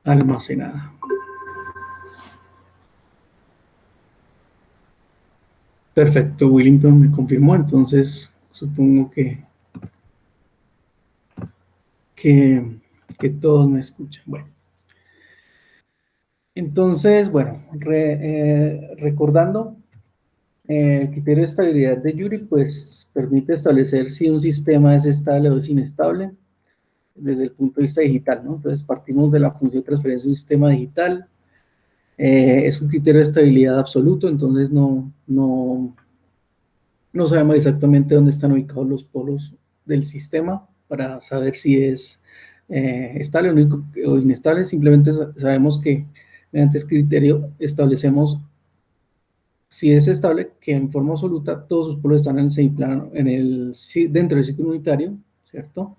almacenada. Perfecto, Willington me confirmó, entonces supongo que, que todos me escuchan. Bueno, entonces, bueno, recordando, el criterio de estabilidad de Yuri, pues permite establecer si un sistema es estable o es inestable desde el punto de vista digital, ¿no? Entonces partimos de la función de transferencia de un sistema digital. Es un criterio de estabilidad absoluto, entonces no sabemos exactamente dónde están ubicados los polos del sistema para saber si es estable o inestable. Simplemente sabemos que mediante este criterio establecemos si es estable, que en forma absoluta todos sus polos están en el semiplano, dentro del ciclo unitario, ¿cierto?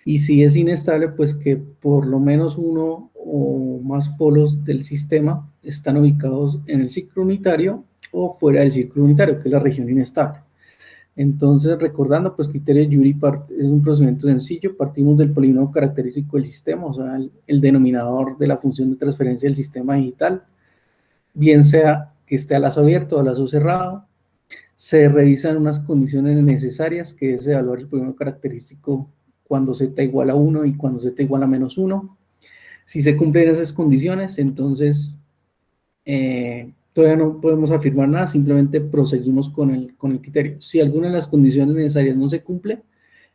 Y si es inestable, pues que por lo menos uno o más polos del sistema están ubicados en el ciclo unitario o fuera del ciclo unitario, que es la región inestable. Entonces, recordando, pues criterio de Yuri es un procedimiento sencillo, partimos del polinomio característico del sistema, o sea, el denominador de la función de transferencia del sistema digital, bien sea que esté a lazo abierto o a lazo cerrado. Se revisan unas condiciones necesarias, que es evaluar el polinomio característico cuando z igual a 1 y cuando z igual a menos 1. Si se cumplen esas condiciones, entonces todavía no podemos afirmar nada, simplemente proseguimos con el criterio. Si alguna de las condiciones necesarias no se cumple,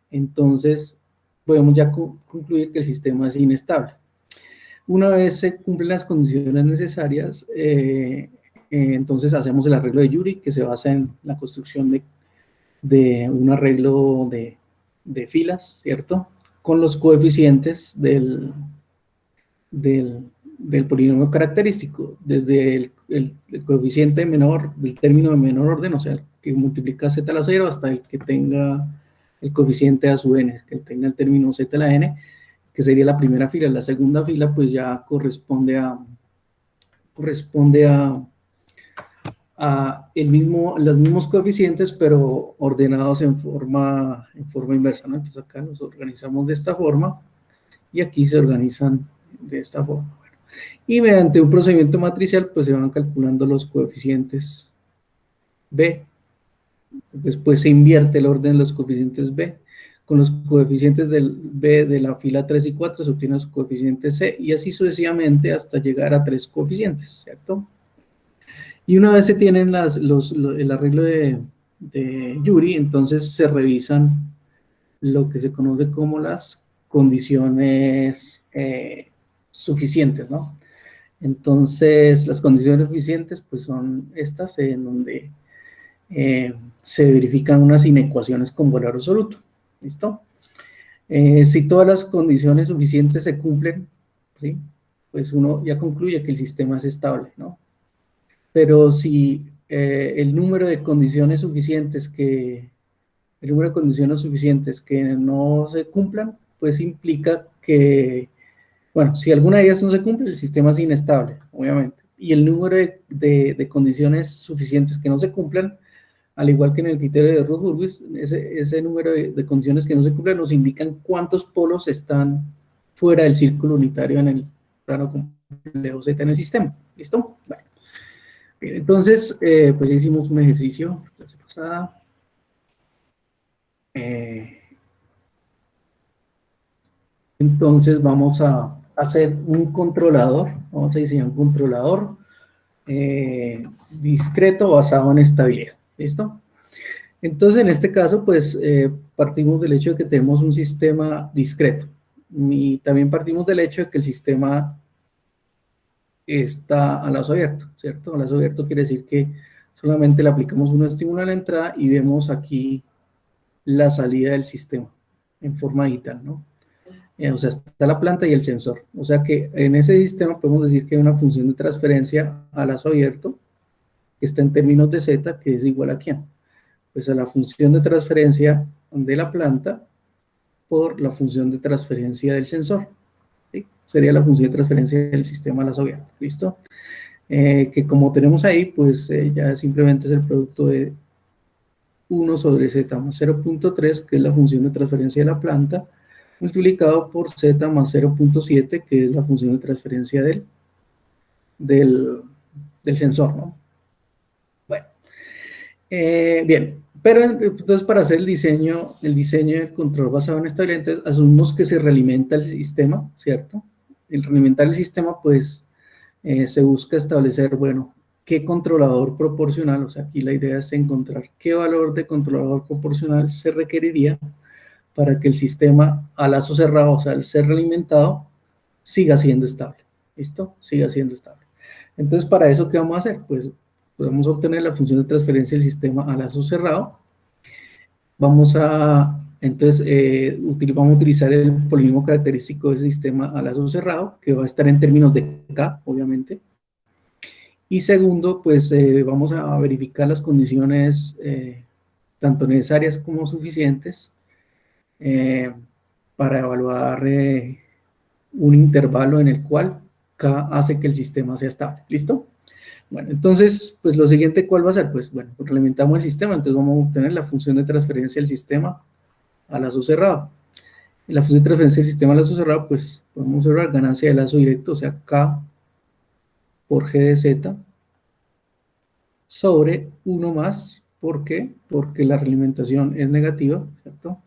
entonces podemos ya concluir que el sistema es inestable. Una vez se cumplen las condiciones necesarias, entonces hacemos el arreglo de Yuri, que se basa en la construcción de un arreglo de filas, ¿cierto? Con los coeficientes del polinomio característico, desde el coeficiente menor, del término de menor orden, o sea, que multiplica z a la 0 hasta el que tenga el coeficiente a sub n, que tenga el término z a la n, que sería la primera fila. La segunda fila pues ya corresponde a los mismos coeficientes, pero ordenados en forma inversa, ¿no? Entonces acá los organizamos de esta forma y aquí se organizan de esta forma. Bueno, y mediante un procedimiento matricial pues se van calculando los coeficientes B. Después se invierte el orden de los coeficientes B. Con los coeficientes del B de la fila 3 y 4 se obtiene los coeficientes C y así sucesivamente hasta llegar a 3 coeficientes, ¿cierto? Y una vez se tienen el arreglo de Yuri, entonces se revisan lo que se conoce como las condiciones suficientes, ¿no? Entonces, las condiciones suficientes pues son estas en donde se verifican unas inecuaciones con valor absoluto, ¿listo? Si todas las condiciones suficientes se cumplen, ¿sí? Pues uno ya concluye que el sistema es estable, ¿no? Pero si el número de condiciones suficientes que no se cumplan, pues implica que, bueno, si alguna de ellas no se cumple, el sistema es inestable, obviamente. Y el número de condiciones suficientes que no se cumplan, al igual que en el criterio de Roth-Hurwitz, ese número de condiciones que no se cumplen nos indican cuántos polos están fuera del círculo unitario en el plano complejo Z en el sistema. ¿Listo? Bueno. Bien, entonces, pues ya hicimos un ejercicio la clase pasada. Entonces vamos a hacer un controlador, vamos a diseñar un controlador discreto basado en estabilidad. ¿Listo? Entonces, en este caso, pues partimos del hecho de que tenemos un sistema discreto y también partimos del hecho de que el sistema está a lazo abierto, ¿cierto? A lazo abierto quiere decir que solamente le aplicamos un estímulo a la entrada y vemos aquí la salida del sistema en forma digital, ¿no? O sea, está la planta y el sensor. O sea que en ese sistema podemos decir que hay una función de transferencia a lazo abierto que está en términos de z, que es igual a ¿quién? Pues a la función de transferencia de la planta por la función de transferencia del sensor. ¿Sí? Sería la función de transferencia del sistema a lazo abierto. ¿Listo? Que como tenemos ahí, pues ya simplemente es el producto de 1 sobre z más 0.3, que es la función de transferencia de la planta, multiplicado por z más 0.7, que es la función de transferencia del, del sensor, ¿no? Bueno, bien, pero entonces para hacer el diseño del control basado en estabilidad, entonces asumimos que se realimenta el sistema, ¿cierto? El realimentar el sistema, pues se busca establecer, bueno, qué controlador proporcional, o sea, aquí la idea es encontrar qué valor de controlador proporcional se requeriría para que el sistema a lazo cerrado, o sea, al ser realimentado, siga siendo estable. ¿Listo? Siga siendo estable. Entonces, para eso, ¿qué vamos a hacer? Pues podemos obtener la función de transferencia del sistema a lazo cerrado. Entonces, vamos a utilizar el polinomio característico del sistema a lazo cerrado, que va a estar en términos de K, obviamente. Y segundo, pues vamos a verificar las condiciones tanto necesarias como suficientes eh, para evaluar un intervalo en el cual K hace que el sistema sea estable. ¿Listo? Bueno, entonces, pues lo siguiente, ¿cuál va a ser? Pues bueno, implementamos el sistema, entonces vamos a obtener la función de transferencia del sistema a lazo cerrado. Y la función de transferencia del sistema a lazo cerrado, pues podemos observar ganancia de lazo directo, o sea, K por G de Z, sobre 1 más, ¿por qué? Porque la realimentación es negativa, ¿cierto?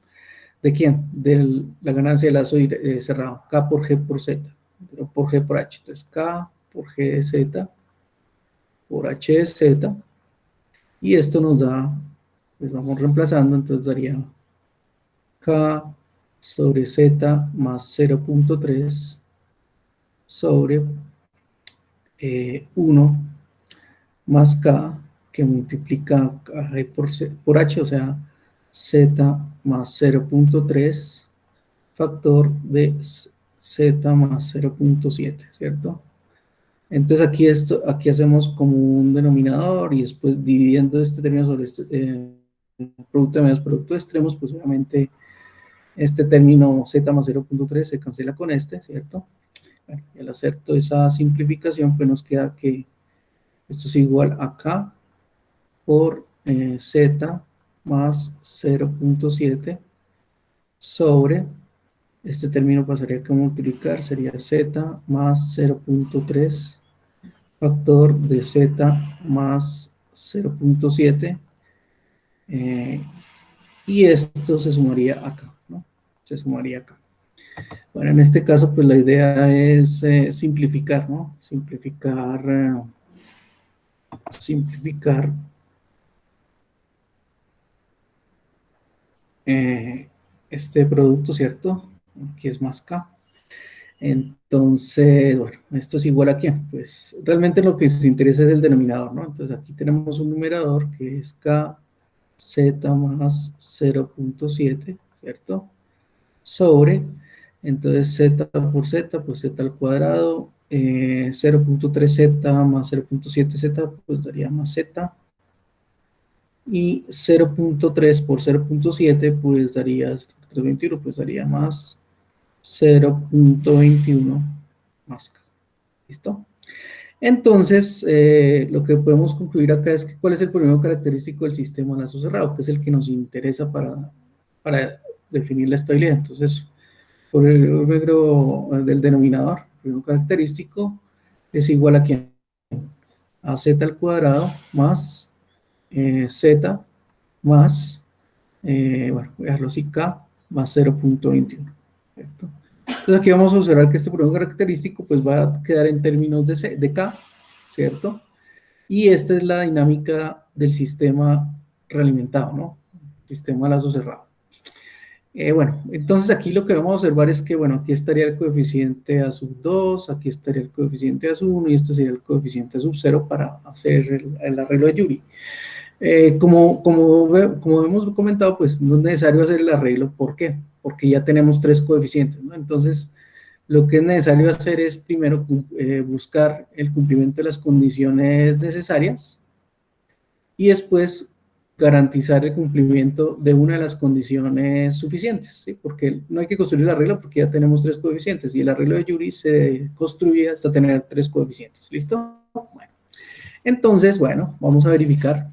¿De quién? De la ganancia de lazo cerrado, K por G por Z, pero por G por H. Entonces, K por G de Z por H de Z, y esto nos da, pues vamos reemplazando, entonces daría K sobre Z más 0.3 sobre 1 más K, que multiplica G por H, o sea, Z más 0.3 factor de Z más 0.7, ¿cierto? Entonces aquí hacemos como un denominador y después dividiendo este término sobre este producto de medios, producto de extremos, pues obviamente este término Z más 0.3 se cancela con este, ¿cierto? Bueno, y al hacer toda esa simplificación, pues nos queda que esto es igual a K por Z más 0.7 sobre, este término pasaría a multiplicar, sería Z más 0.3 factor de Z más 0.7 y esto se sumaría acá, ¿no? Se sumaría acá. Bueno, en este caso, pues la idea es simplificar, ¿no? Simplificar este producto, ¿cierto? Aquí es más K. Entonces, bueno, esto es igual a quién. Pues realmente lo que nos interesa es el denominador, ¿no? Entonces aquí tenemos un numerador que es K Z más 0.7, ¿cierto? Sobre, entonces Z por Z, pues Z al cuadrado, 0.3Z más 0.7Z, pues daría más Z, y 0.3 por 0.7, pues daría 0.21, pues daría más 0.21 más K. ¿Listo? Entonces, lo que podemos concluir acá es que cuál es el polinomio característico del sistema lazo cerrado, que es el que nos interesa para definir la estabilidad. Entonces, por el número del denominador, el polinomio característico es igual a ¿quién? A z al cuadrado más z más, bueno, voy a dejarlo así, k más 0.21. ¿Cierto? Entonces aquí vamos a observar que este polinomio característico pues va a quedar en términos de k, ¿cierto? Y esta es la dinámica del sistema realimentado, ¿no? Sistema lazo cerrado. Bueno, entonces aquí lo que vamos a observar es que, bueno, aquí estaría el coeficiente A sub 2, aquí estaría el coeficiente A sub 1 y este sería el coeficiente A sub 0 para hacer el arreglo de Yuri. Como hemos comentado, pues no es necesario hacer el arreglo. ¿Por qué? Porque ya tenemos tres coeficientes, ¿no? Entonces, lo que es necesario hacer es primero buscar el cumplimiento de las condiciones necesarias y después garantizar el cumplimiento de una de las condiciones suficientes, ¿sí? Porque no hay que construir el arreglo porque ya tenemos tres coeficientes y el arreglo de Yuri se construye hasta tener tres coeficientes. ¿Listo? Bueno, entonces, bueno, vamos a verificar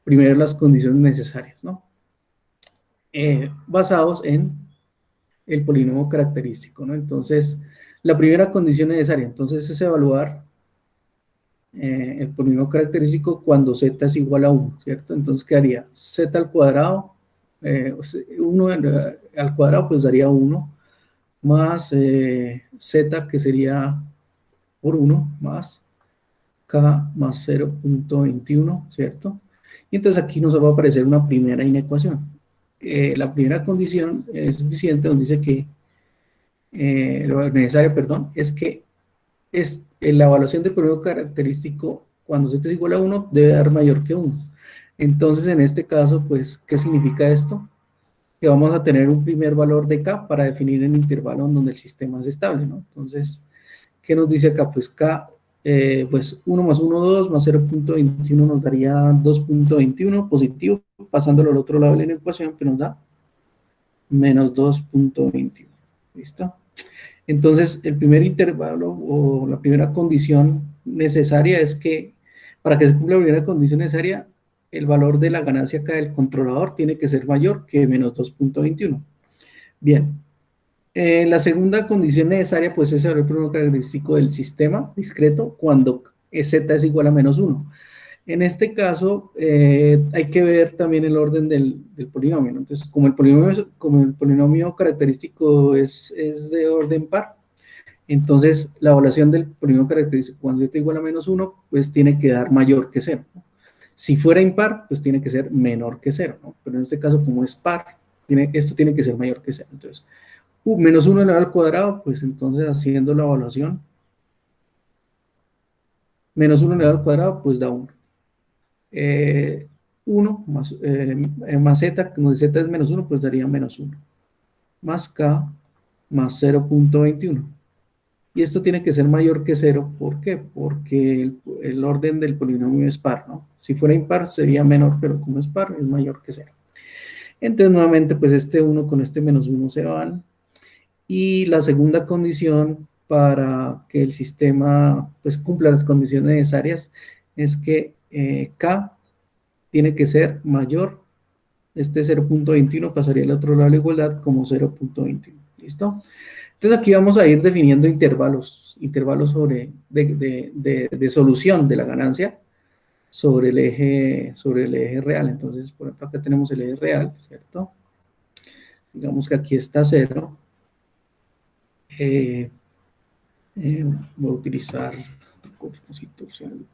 primero las condiciones necesarias, ¿no? Basados en el polinomio característico, ¿no? Entonces, la primera condición necesaria, entonces, es evaluar el polinomio característico cuando z es igual a 1, ¿cierto? Entonces quedaría z al cuadrado, 1 al cuadrado pues daría 1, más z que sería por 1, más k más 0.21, ¿cierto? Y entonces aquí nos va a aparecer una primera inecuación. La primera condición es suficiente, nos dice que lo necesario, perdón, es que la evaluación del polinomio característico cuando z es igual a 1 debe dar mayor que 1. Entonces, en este caso, pues, ¿qué significa esto? Que vamos a tener un primer valor de k para definir el intervalo en donde el sistema es estable, ¿no? Entonces, ¿qué nos dice acá? Pues k, pues 1 más 1, 2, más 0.21 nos daría 2.21 positivo, pasándolo al otro lado de la ecuación, que nos da menos 2.21. ¿Listo? Entonces, el primer intervalo o la primera condición necesaria es que, para que se cumpla la primera condición necesaria, el valor de la ganancia acá del controlador tiene que ser mayor que menos 2.21. Bien, la segunda condición necesaria, pues, es saber el problema característico del sistema discreto cuando z es igual a menos 1. En este caso, hay que ver también el orden del polinomio, ¿no? Entonces, como el polinomio característico es de orden par, entonces la evaluación del polinomio característico cuando z igual a menos 1, pues tiene que dar mayor que 0, ¿no? Si fuera impar, pues tiene que ser menor que 0, ¿no? Pero en este caso, como es par, esto tiene que ser mayor que 0. Entonces, menos 1 elevado al cuadrado, pues entonces haciendo la evaluación, menos 1 elevado al cuadrado, pues da 1. 1 más z, como z es menos 1, pues daría menos 1. Más k más 0.21. Y esto tiene que ser mayor que 0, ¿por qué? Porque el orden del polinomio es par, ¿no? Si fuera impar sería menor, pero como es par, es mayor que 0. Entonces, nuevamente, pues este 1 con este menos 1 se van. Y la segunda condición para que el sistema pues cumpla las condiciones necesarias es que k tiene que ser mayor. Este 0.21 pasaría al otro lado de la igualdad como 0.21. ¿Listo? Entonces aquí vamos a ir definiendo intervalos de solución de la ganancia sobre el eje real. Entonces, por ejemplo, acá tenemos el eje real, ¿cierto? Digamos que aquí está 0. Eh, Voy a utilizar constitución.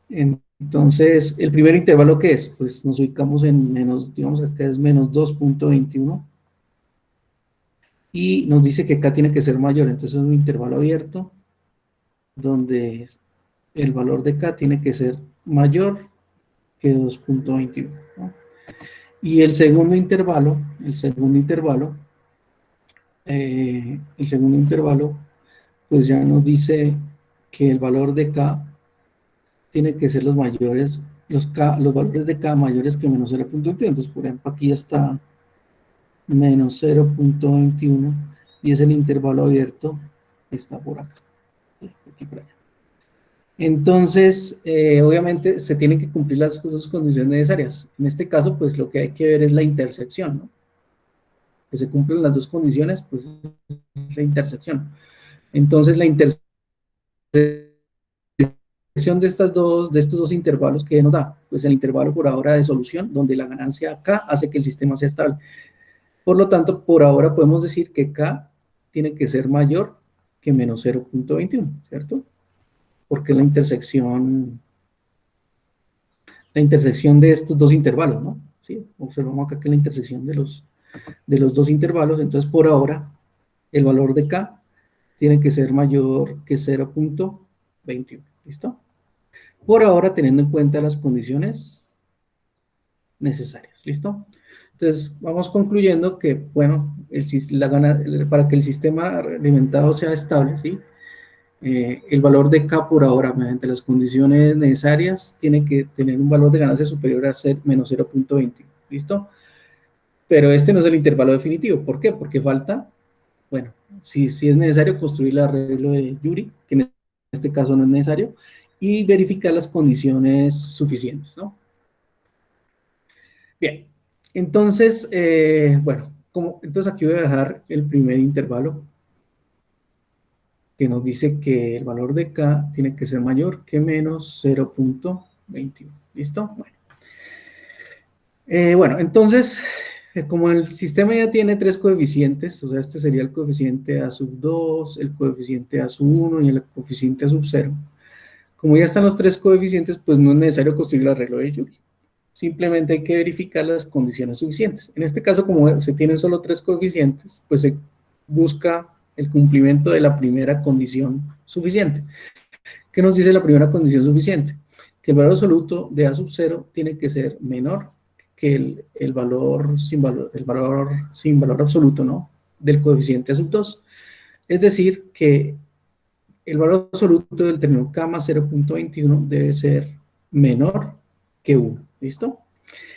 Entonces, el primer intervalo, ¿qué es? Pues nos ubicamos en menos, digamos que acá es menos 2.21 y nos dice que acá tiene que ser mayor, entonces es un intervalo abierto donde el valor de k tiene que ser mayor que 2.21, ¿no? Y el segundo intervalo, pues ya nos dice que el valor de k tiene que ser los mayores, los valores de k mayores que menos 0.21. Entonces, por ejemplo, aquí está menos 0.21 y es el intervalo abierto que está por acá, aquí por allá. Entonces, obviamente, se tienen que cumplir las dos condiciones necesarias. En este caso, pues lo que hay que ver es la intersección, ¿no? Que se cumplen las dos condiciones, pues es la intersección. Entonces, la intersección de estos dos intervalos, ¿qué nos da? Pues el intervalo por ahora de solución, donde la ganancia K hace que el sistema sea estable. Por lo tanto, por ahora podemos decir que K tiene que ser mayor que menos 0.21, ¿cierto? Porque es la intersección de estos dos intervalos, ¿no? ¿Sí? Observamos acá que la intersección de los dos intervalos, entonces por ahora el valor de K tiene que ser mayor que 0.21, ¿listo? Por ahora teniendo en cuenta las condiciones necesarias, ¿listo? Entonces vamos concluyendo que, bueno, para que el sistema alimentado sea estable, ¿sí? El valor de K por ahora, mediante las condiciones necesarias, tiene que tener un valor de ganancia superior a menos 0.20, ¿listo? Pero este no es el intervalo definitivo. ¿Por qué? Porque falta, bueno, si es necesario construir el arreglo de Yuri, que en este caso no es necesario, y verificar las condiciones suficientes, ¿no? Bien, entonces, bueno, Entonces aquí voy a dejar el primer intervalo que nos dice que el valor de K tiene que ser mayor que menos 0.21. ¿Listo? Bueno, entonces, como el sistema ya tiene tres coeficientes, o sea, este sería el coeficiente A sub 2, el coeficiente A sub 1 y el coeficiente A sub 0. Como ya están los tres coeficientes, pues no es necesario construir el arreglo de Joule. Simplemente hay que verificar las condiciones suficientes. En este caso, como se tienen solo tres coeficientes, pues se busca el cumplimiento de la primera condición suficiente. ¿Qué nos dice la primera condición suficiente? Que el valor absoluto de A sub 0 tiene que ser menor que el valor sin valor absoluto, ¿no? Del coeficiente A sub 2. Es decir, que el valor absoluto del término K más 0.21 debe ser menor que 1. ¿Listo?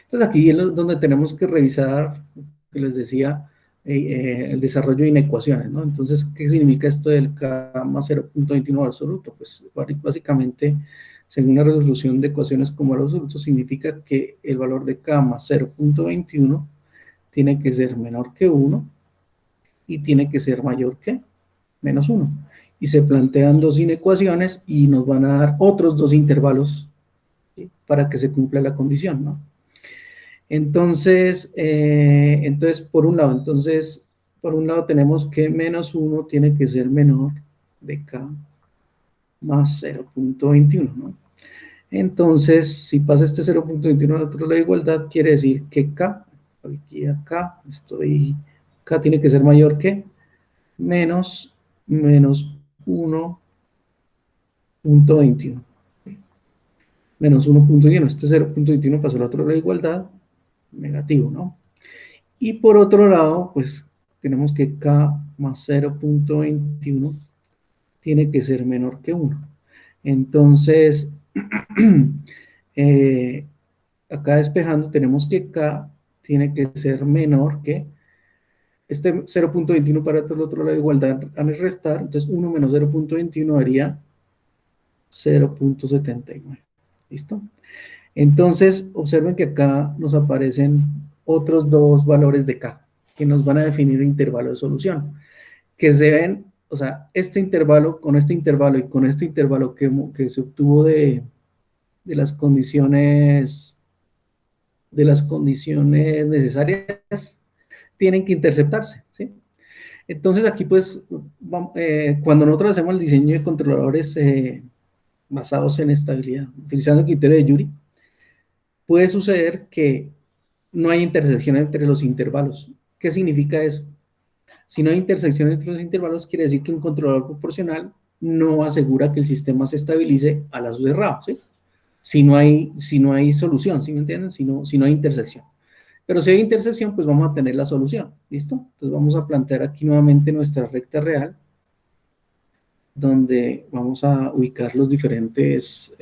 Entonces aquí es donde tenemos que revisar, que les decía, el desarrollo de inecuaciones, ¿no? Entonces, ¿qué significa esto del K más 0.21 absoluto? Pues básicamente, según la resolución de ecuaciones como valor absoluto, significa que el valor de K más 0.21 tiene que ser menor que 1 y tiene que ser mayor que menos 1. Y se plantean dos inecuaciones y nos van a dar otros dos intervalos, ¿sí? Para que se cumpla la condición, ¿no? Entonces, por un lado tenemos que menos 1 tiene que ser menor de K más 0.21, ¿no? Entonces, si pasa este 0.21 al otro lado de igualdad, quiere decir que K, aquí acá, K tiene que ser mayor que menos 1.21. Menos 1.21, este 0.21 pasó al otro lado de igualdad, negativo, ¿no? Y por otro lado, pues tenemos que K más 0.21 tiene que ser menor que 1. Entonces, eh, acá despejando tenemos que K tiene que ser menor que este 0.21 para el otro lado de igualdad al restar, entonces 1 menos 0.21 daría 0.79. ¿Listo? Entonces, observen que acá nos aparecen otros dos valores de K que nos van a definir el intervalo de solución, que se ven, o sea, este intervalo y con este intervalo que se obtuvo de las condiciones necesarias, tienen que interceptarse, ¿sí? Entonces aquí pues, cuando nosotros hacemos el diseño de controladores basados en estabilidad, utilizando el criterio de Yuri, puede suceder que no hay intersección entre los intervalos. ¿Qué significa eso? Si no hay intersección entre los intervalos, quiere decir que un controlador proporcional no asegura que el sistema se estabilice a la cerrado, ¿sí? Si no hay solución, ¿sí me entienden? Si no hay intersección. Pero si hay intersección, pues vamos a tener la solución, ¿listo? Entonces vamos a plantear aquí nuevamente nuestra recta real, donde vamos a ubicar los diferentes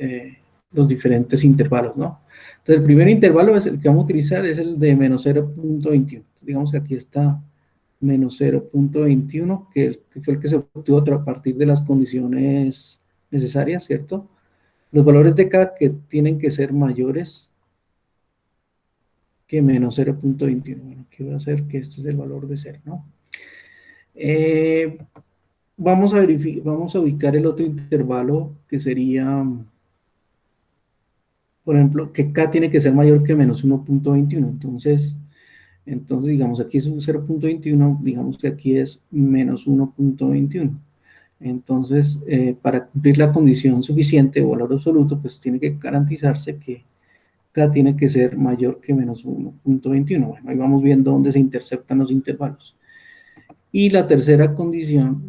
intervalos, ¿no? Entonces el primer intervalo es el que vamos a utilizar, es el de menos 0.21. Digamos que aquí está menos 0.21, que fue el que se obtuvo a partir de las condiciones necesarias, ¿cierto? Los valores de K que tienen que ser mayores que menos 0.21. Bueno, aquí voy a hacer que este es el valor de 0, ¿no? Vamos a ubicar el otro intervalo que sería, por ejemplo, que K tiene que ser mayor que menos 1.21. Entonces, digamos, aquí es un 0.21, digamos que aquí es menos 1.21. Entonces, para cumplir la condición suficiente o valor absoluto, pues tiene que garantizarse que K tiene que ser mayor que menos 1.21. Bueno, ahí vamos viendo dónde se interceptan los intervalos. Y la tercera condición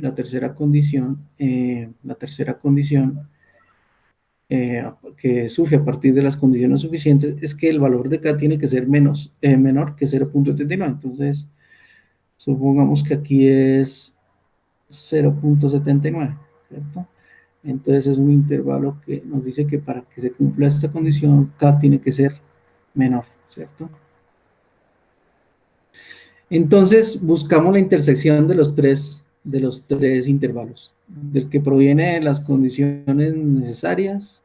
que surge a partir de las condiciones suficientes es que el valor de K tiene que ser menor que 0.79. Entonces, supongamos que aquí es 0.79, ¿cierto? Entonces es un intervalo que nos dice que para que se cumpla esta condición, K tiene que ser menor, ¿cierto? Entonces buscamos la intersección de los tres intervalos, del que proviene de las condiciones necesarias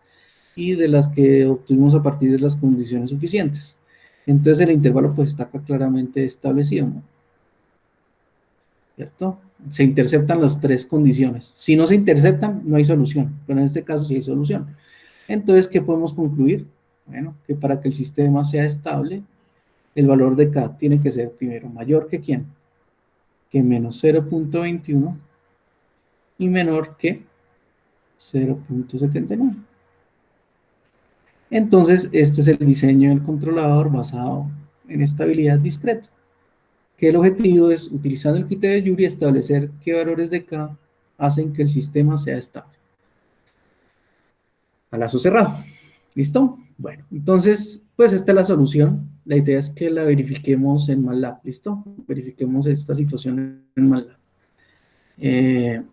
y de las que obtuvimos a partir de las condiciones suficientes. Entonces el intervalo pues está acá claramente establecido, ¿no? ¿cierto? Se interceptan las tres condiciones. Si no se interceptan, no hay solución, pero en este caso sí hay solución. Entonces, ¿qué podemos concluir? Bueno, que para que el sistema sea estable, el valor de K tiene que ser primero mayor que ¿quién? Que menos 0.21 y menor que 0.79. Entonces, este es el diseño del controlador basado en estabilidad discreta, que el objetivo es, utilizando el criterio de Joule, establecer qué valores de K hacen que el sistema sea estable. A lazo cerrado. ¿Listo? Bueno, entonces, pues esta es la solución. La idea es que la verifiquemos en MATLAB. ¿Listo? Verifiquemos esta situación en MATLAB.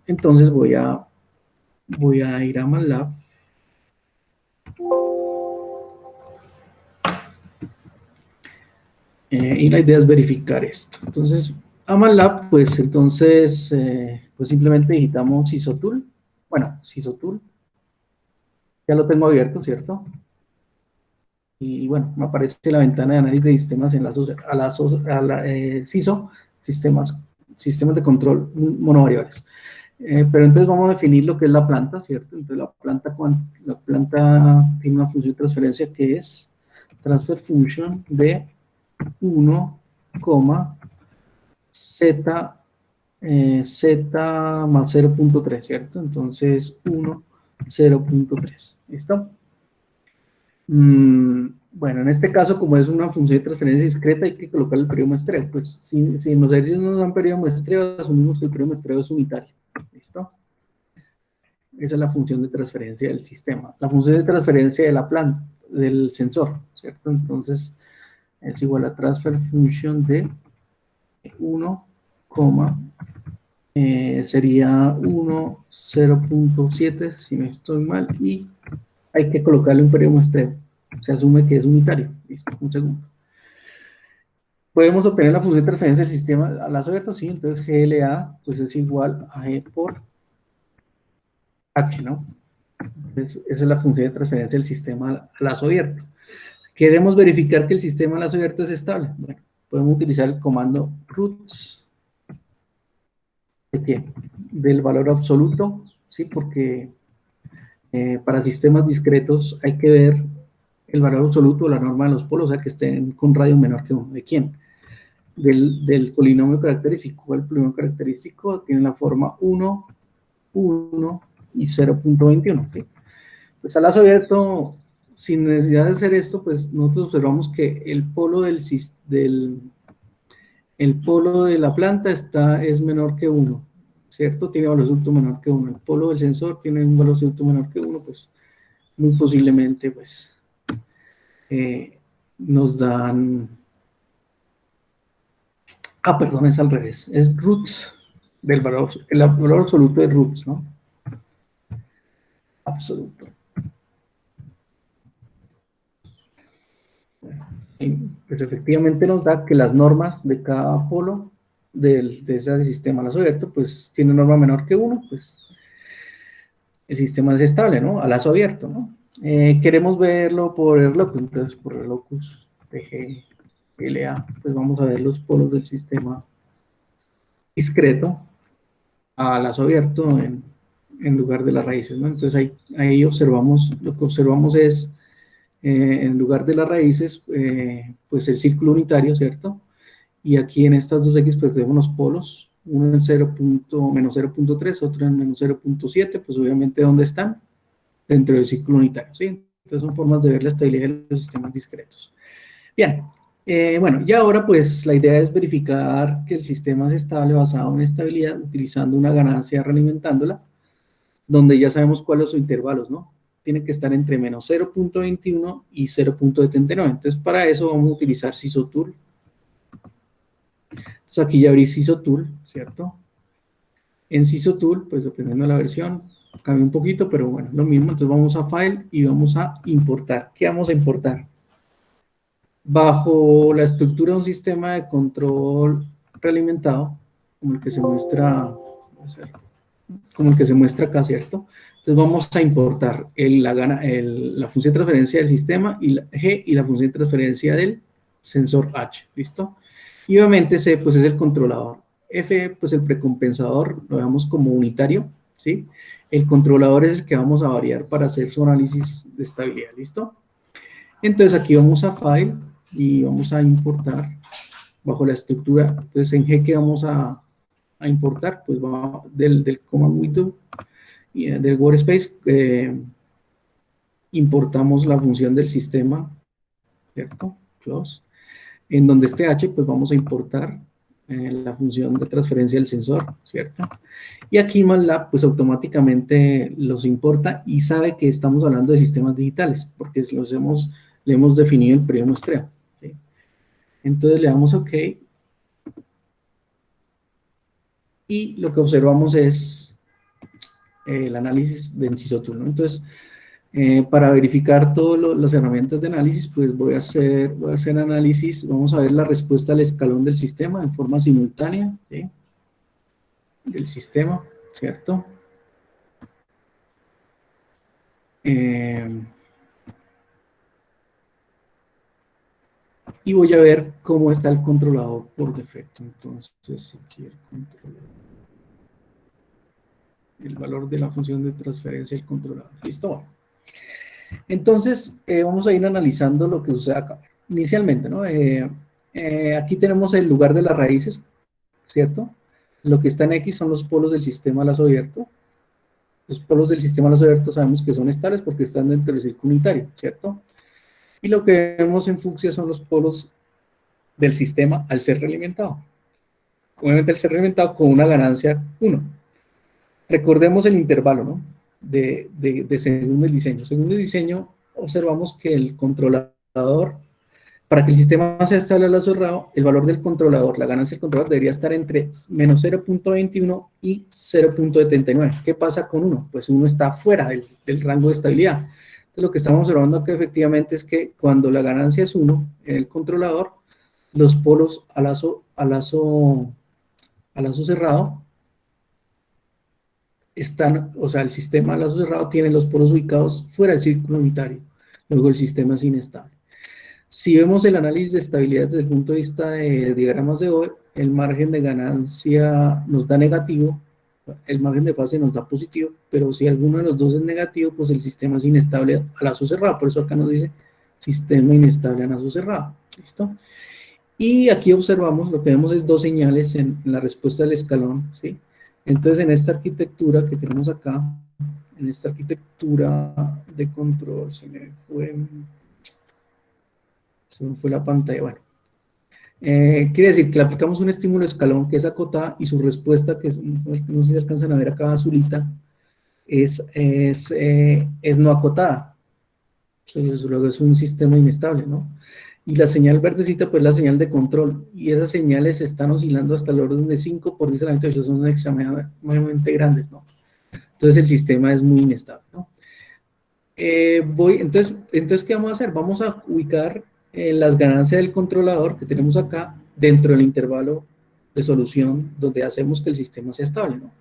Entonces voy a ir a MATLAB. Y la idea es verificar esto. Entonces, a MATLAB, pues entonces, pues simplemente digitamos Isotool. Bueno, Isotool. Ya lo tengo abierto, ¿cierto? Y bueno, me aparece la ventana de análisis de sistemas en CISO, sistemas de control monovariables. Pero entonces vamos a definir lo que es la planta, ¿cierto? Entonces la planta tiene una función de transferencia que es transfer function de 1, z más 0.3, ¿cierto? Entonces 1, 0.3, ¿listo? Bueno, en este caso, como es una función de transferencia discreta, hay que colocar el periodo muestreo. Pues si en los ejercicios no dan periodo muestreo, asumimos que el periodo muestreo es unitario. ¿Listo? Esa es la función de transferencia del sistema. La función de transferencia de la planta, del sensor, ¿cierto? Entonces, es igual a transfer function de 1, sería 1, 0.7, si no estoy mal, y hay que colocarle un periodo muestreo. Se asume que es unitario. Listo, un segundo. Podemos obtener la función de transferencia del sistema a lazo abierto, sí, entonces GLA pues es igual a G por H, ¿no? Entonces, esa es la función de transferencia del sistema a lazo abierto. Queremos verificar que el sistema a lazo abierto es estable. Bueno, podemos utilizar el comando roots ¿de qué? Del valor absoluto, ¿sí? Porque para sistemas discretos hay que ver el valor absoluto de la norma de los polos, o sea, que estén con radio menor que 1. ¿De quién? Del polinomio característico. El polinomio característico tiene la forma 1, 1 y 0.21. ¿Sí? Pues a lazo abierto, sin necesidad de hacer esto, pues nosotros observamos que el polo el polo de la planta es menor que 1, ¿cierto? Tiene valor absoluto menor que 1. El polo del sensor tiene un valor absoluto menor que 1, pues muy posiblemente pues nos dan... Ah, perdón, es al revés. Es roots el valor absoluto de roots, ¿no? Absoluto. Y pues efectivamente nos da que las normas de cada polo de ese sistema lazo abierto, pues tiene norma menor que 1, pues el sistema es estable, ¿no? A lazo abierto, ¿no? Queremos verlo por el locus, entonces por el locus de GLA, pues vamos a ver los polos del sistema discreto a lazo abierto en lugar de las raíces, ¿no? Entonces ahí observamos, lo que observamos es, en lugar de las raíces, pues el círculo unitario, ¿cierto? Y aquí en estas dos X pues tenemos los polos, uno en 0. Menos 0.3, otro en menos 0.7, pues obviamente ¿dónde están? Dentro del círculo unitario, ¿sí? Entonces son formas de ver la estabilidad de los sistemas discretos. Bien, bueno, y ahora pues la idea es verificar que el sistema es estable basado en estabilidad utilizando una ganancia realimentándola, donde ya sabemos cuáles son sus intervalos, ¿no? Tiene que estar entre menos 0.21 y 0.79. Entonces para eso vamos a utilizar SISOTool. Entonces aquí ya abrí SISOTool, ¿cierto? En SISOTool, pues dependiendo de la versión, cambia un poquito, pero bueno, lo mismo. Entonces vamos a File y vamos a importar. ¿Qué vamos a importar? Bajo la estructura de un sistema de control realimentado, como el que se muestra, acá, ¿cierto? Entonces vamos a importar la función de transferencia del sistema y la G y la función de transferencia del sensor H, ¿listo? Y obviamente C pues es el controlador. F, pues el precompensador lo veamos como unitario, ¿sí? El controlador es el que vamos a variar para hacer su análisis de estabilidad, ¿listo? Entonces aquí vamos a File y vamos a importar bajo la estructura. Entonces en G que vamos a importar, pues va del command window y del workspace, importamos la función del sistema, ¿cierto? Close. En donde esté H, pues vamos a importar la función de transferencia del sensor, ¿cierto? Y aquí MATLAB, pues automáticamente los importa y sabe que estamos hablando de sistemas digitales, porque le hemos definido el periodo muestreo, ¿sí? Entonces le damos OK y lo que observamos es el análisis de Enciso Tool, ¿no? Entonces, para verificar todas las herramientas de análisis, pues voy a hacer análisis, vamos a ver la respuesta al escalón del sistema en forma simultánea, ¿sí? Del sistema, ¿cierto? Y voy a ver cómo está el controlador por defecto. Entonces, aquí el controlador, el valor de la función de transferencia del controlador. Listo. Bueno. Entonces, vamos a ir analizando lo que sucede acá. Inicialmente, ¿no? Aquí tenemos el lugar de las raíces, ¿cierto? Lo que está en X son los polos del sistema lazo abierto. Los polos del sistema lazo abierto sabemos que son estables porque están dentro del círculo unitario, ¿cierto? Y lo que vemos en fucsia son los polos del sistema al ser realimentado. Obviamente al ser realimentado con una ganancia 1. Recordemos el intervalo, ¿no? Según el diseño. Según el diseño, observamos que el controlador, para que el sistema sea estable a lazo cerrado, el valor del controlador, la ganancia del controlador debería estar entre menos 0.21 y 0.79. ¿Qué pasa con 1? Pues 1 está fuera del rango de estabilidad. Entonces, lo que estamos observando aquí efectivamente es que cuando la ganancia es 1 en el controlador, los polos a lazo cerrado están, o sea, el sistema a lazo cerrado tiene los polos ubicados fuera del círculo unitario. Luego el sistema es inestable. Si vemos el análisis de estabilidad desde el punto de vista de diagramas de Bohr, el margen de ganancia nos da negativo, el margen de fase nos da positivo, pero si alguno de los dos es negativo, pues el sistema es inestable a lazo cerrado. Por eso acá nos dice sistema inestable a lazo cerrado. ¿Listo? Y aquí observamos, lo que vemos es dos señales en la respuesta del escalón, ¿sí? Entonces, en esta arquitectura que tenemos acá, en esta arquitectura de control, se me fue la pantalla, bueno. Quiere decir que le aplicamos un estímulo escalón que es acotada y su respuesta, que es, no sé si alcanzan a ver acá azulita, es no acotada. Entonces, luego es un sistema inestable, ¿no? Y la señal verdecita, pues la señal de control. Y esas señales están oscilando hasta el orden de 5 por 10 a la 28, son extremadamente grandes, ¿no? Entonces el sistema es muy inestable, ¿no? Entonces, ¿qué vamos a hacer? Vamos a ubicar las ganancias del controlador que tenemos acá dentro del intervalo de solución donde hacemos que el sistema sea estable, ¿no?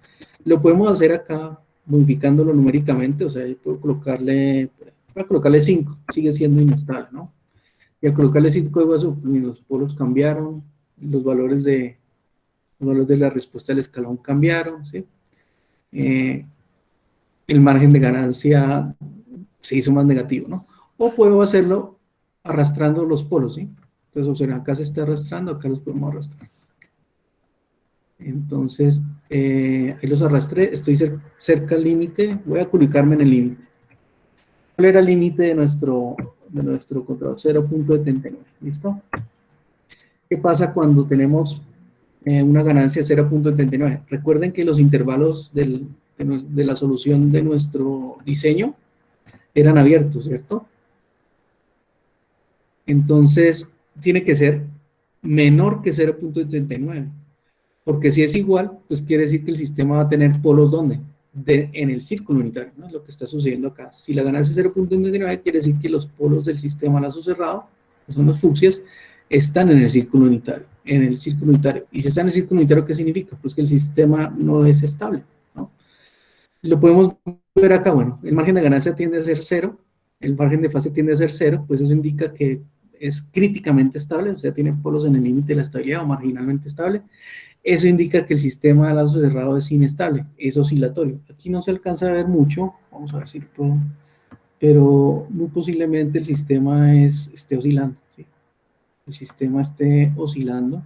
Lo podemos hacer acá modificándolo numéricamente, o sea, yo puedo colocarle 5, sigue siendo inestable, ¿no? Y al colocarle 5 de hueso, los polos cambiaron, los valores de la respuesta del escalón cambiaron, ¿sí? El margen de ganancia se hizo más negativo, ¿no? O puedo hacerlo arrastrando los polos, ¿sí? Entonces, observen, acá se está arrastrando, acá los podemos arrastrar. Entonces, ahí los arrastré, estoy cerca del límite, voy a ubicarme en el límite. ¿Cuál era el límite de nuestro control? 0.79, ¿listo? ¿Qué pasa cuando tenemos una ganancia de 0.79? Recuerden que los intervalos de la solución de nuestro diseño eran abiertos, ¿cierto? Entonces, tiene que ser menor que 0.79, porque si es igual, pues quiere decir que el sistema va a tener polos, ¿dónde? En el círculo unitario, ¿no? Es lo que está sucediendo acá. Si la ganancia es 0.29, quiere decir que los polos del sistema a lazo cerrado, que son los fucsias, están en el círculo unitario, Y si está en el círculo unitario, ¿qué significa? Pues que el sistema no es estable, ¿no? Lo podemos ver acá, bueno, el margen de ganancia tiende a ser 0, el margen de fase tiende a ser 0, pues eso indica que es críticamente estable, o sea, tiene polos en el límite de la estabilidad o marginalmente estable. eso indica que el sistema de lazo cerrado es inestable, es oscilatorio. Aquí no se alcanza a ver mucho, vamos a ver si lo puedo, pero muy posiblemente el sistema esté oscilando, ¿sí? El sistema esté oscilando,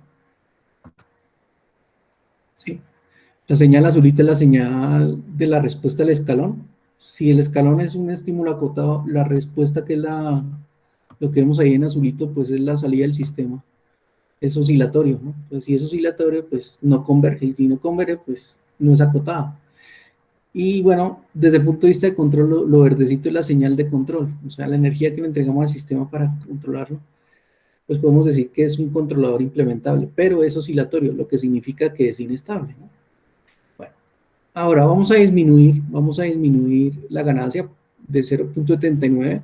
¿sí? La señal azulita es la señal de la respuesta al escalón. Si el escalón es un estímulo acotado, la respuesta que es lo que vemos ahí en azulito, pues es la salida del sistema. Es oscilatorio, ¿no? Entonces, si es oscilatorio, pues no converge. Y si no converge, pues no es acotado. Y bueno, desde el punto de vista de control, lo verdecito es la señal de control. O sea, la energía que le entregamos al sistema para controlarlo, pues podemos decir que es un controlador implementable, pero es oscilatorio, lo que significa que es inestable, ¿no? Bueno, ahora vamos a disminuir la ganancia de 0,79.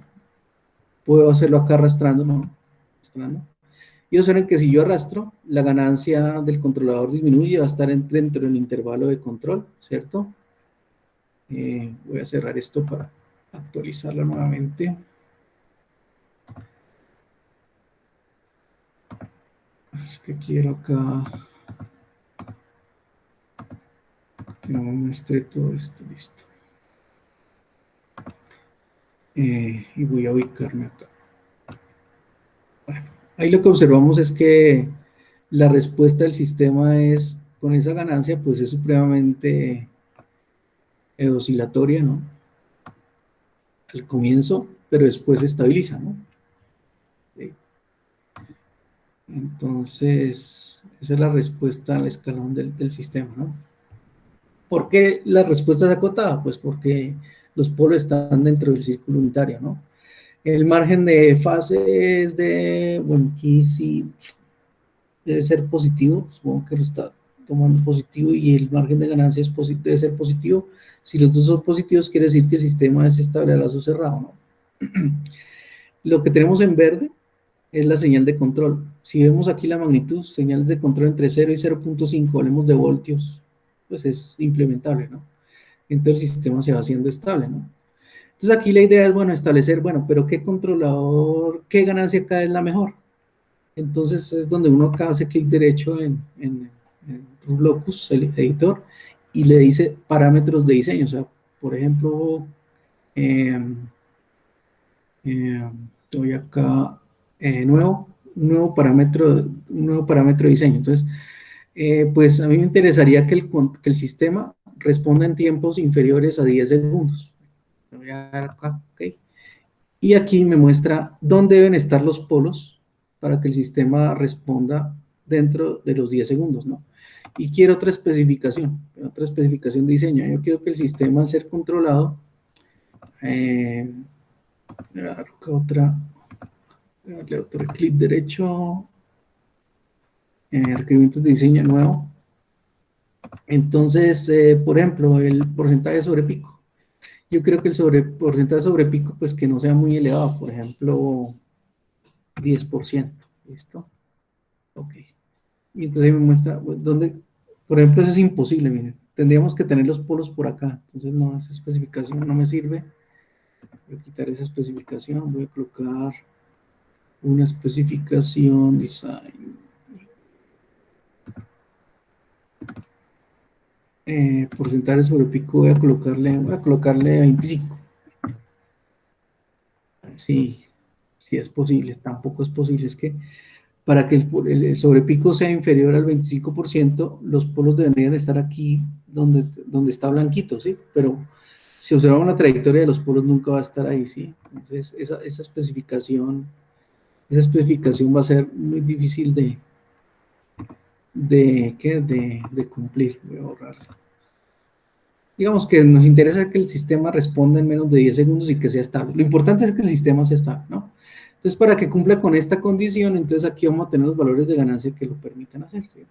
Puedo hacerlo acá arrastrando, ¿no? Arrastrando. Y observen que si yo arrastro, la ganancia del controlador disminuye, va a estar dentro del intervalo de control, ¿cierto? Voy a cerrar esto para actualizarlo nuevamente. Es que quiero acá que no me muestre todo esto, listo. Y voy a ubicarme acá. Bueno, ahí lo que observamos es que la respuesta del sistema es, con esa ganancia, pues es supremamente oscilatoria, ¿no? Al comienzo, pero después se estabiliza, ¿no? Entonces, esa es la respuesta al escalón del sistema, ¿no? ¿Por qué la respuesta es acotada? Pues porque los polos están dentro del círculo unitario, ¿no? El margen de fase es de, bueno, aquí sí debe ser positivo, supongo que lo está tomando positivo y el margen de ganancia debe ser positivo. Si los dos son positivos, quiere decir que el sistema es estable a lazo cerrado, ¿no? Lo que tenemos en verde es la señal de control. Si vemos aquí la magnitud, señales de control entre 0 y 0,5, hablemos de voltios, pues es implementable, ¿no? Entonces el sistema se va haciendo estable, ¿no? Entonces aquí la idea es, bueno, establecer, bueno, pero ¿qué controlador, qué ganancia acá es la mejor? Entonces es donde uno acá hace clic derecho en Locus, el editor, y le dice parámetros de diseño. O sea, por ejemplo, eh, doy acá un nuevo parámetro de diseño. Entonces, pues a mí me interesaría que el sistema responda en tiempos inferiores a 10 segundos. Voy a dar acá, ¿ok? Y aquí me muestra dónde deben estar los polos para que el sistema responda dentro de los 10 segundos, ¿no? Y quiero otra especificación de diseño. Yo quiero que el sistema, al ser controlado, darle otro clic derecho, requerimientos de diseño nuevo. Entonces, por ejemplo, el porcentaje sobre pico. Yo creo que porcentaje sobre pico, pues que no sea muy elevado, por ejemplo, 10%. ¿Listo? Ok. Y entonces me muestra dónde, por ejemplo, eso es imposible, miren. Tendríamos que tener los polos por acá. Entonces, no, esa especificación no me sirve. Voy a quitar esa especificación. Voy a colocar una especificación design. Porcentaje sobre pico voy a colocarle 25. Sí, sí es posible. Tampoco es posible. Es que para que el sobrepico sea inferior al 25%, los polos deberían estar aquí donde está blanquito, ¿sí? Pero si observamos la trayectoria de los polos, nunca va a estar ahí, ¿sí? Entonces, esa especificación va a ser muy difícil de cumplir. Voy a borrarla. Digamos que nos interesa que el sistema responda en menos de 10 segundos y que sea estable. Lo importante es que el sistema sea estable, ¿no? Entonces, para que cumpla con esta condición, entonces aquí vamos a tener los valores de ganancia que lo permitan hacer, ¿sí?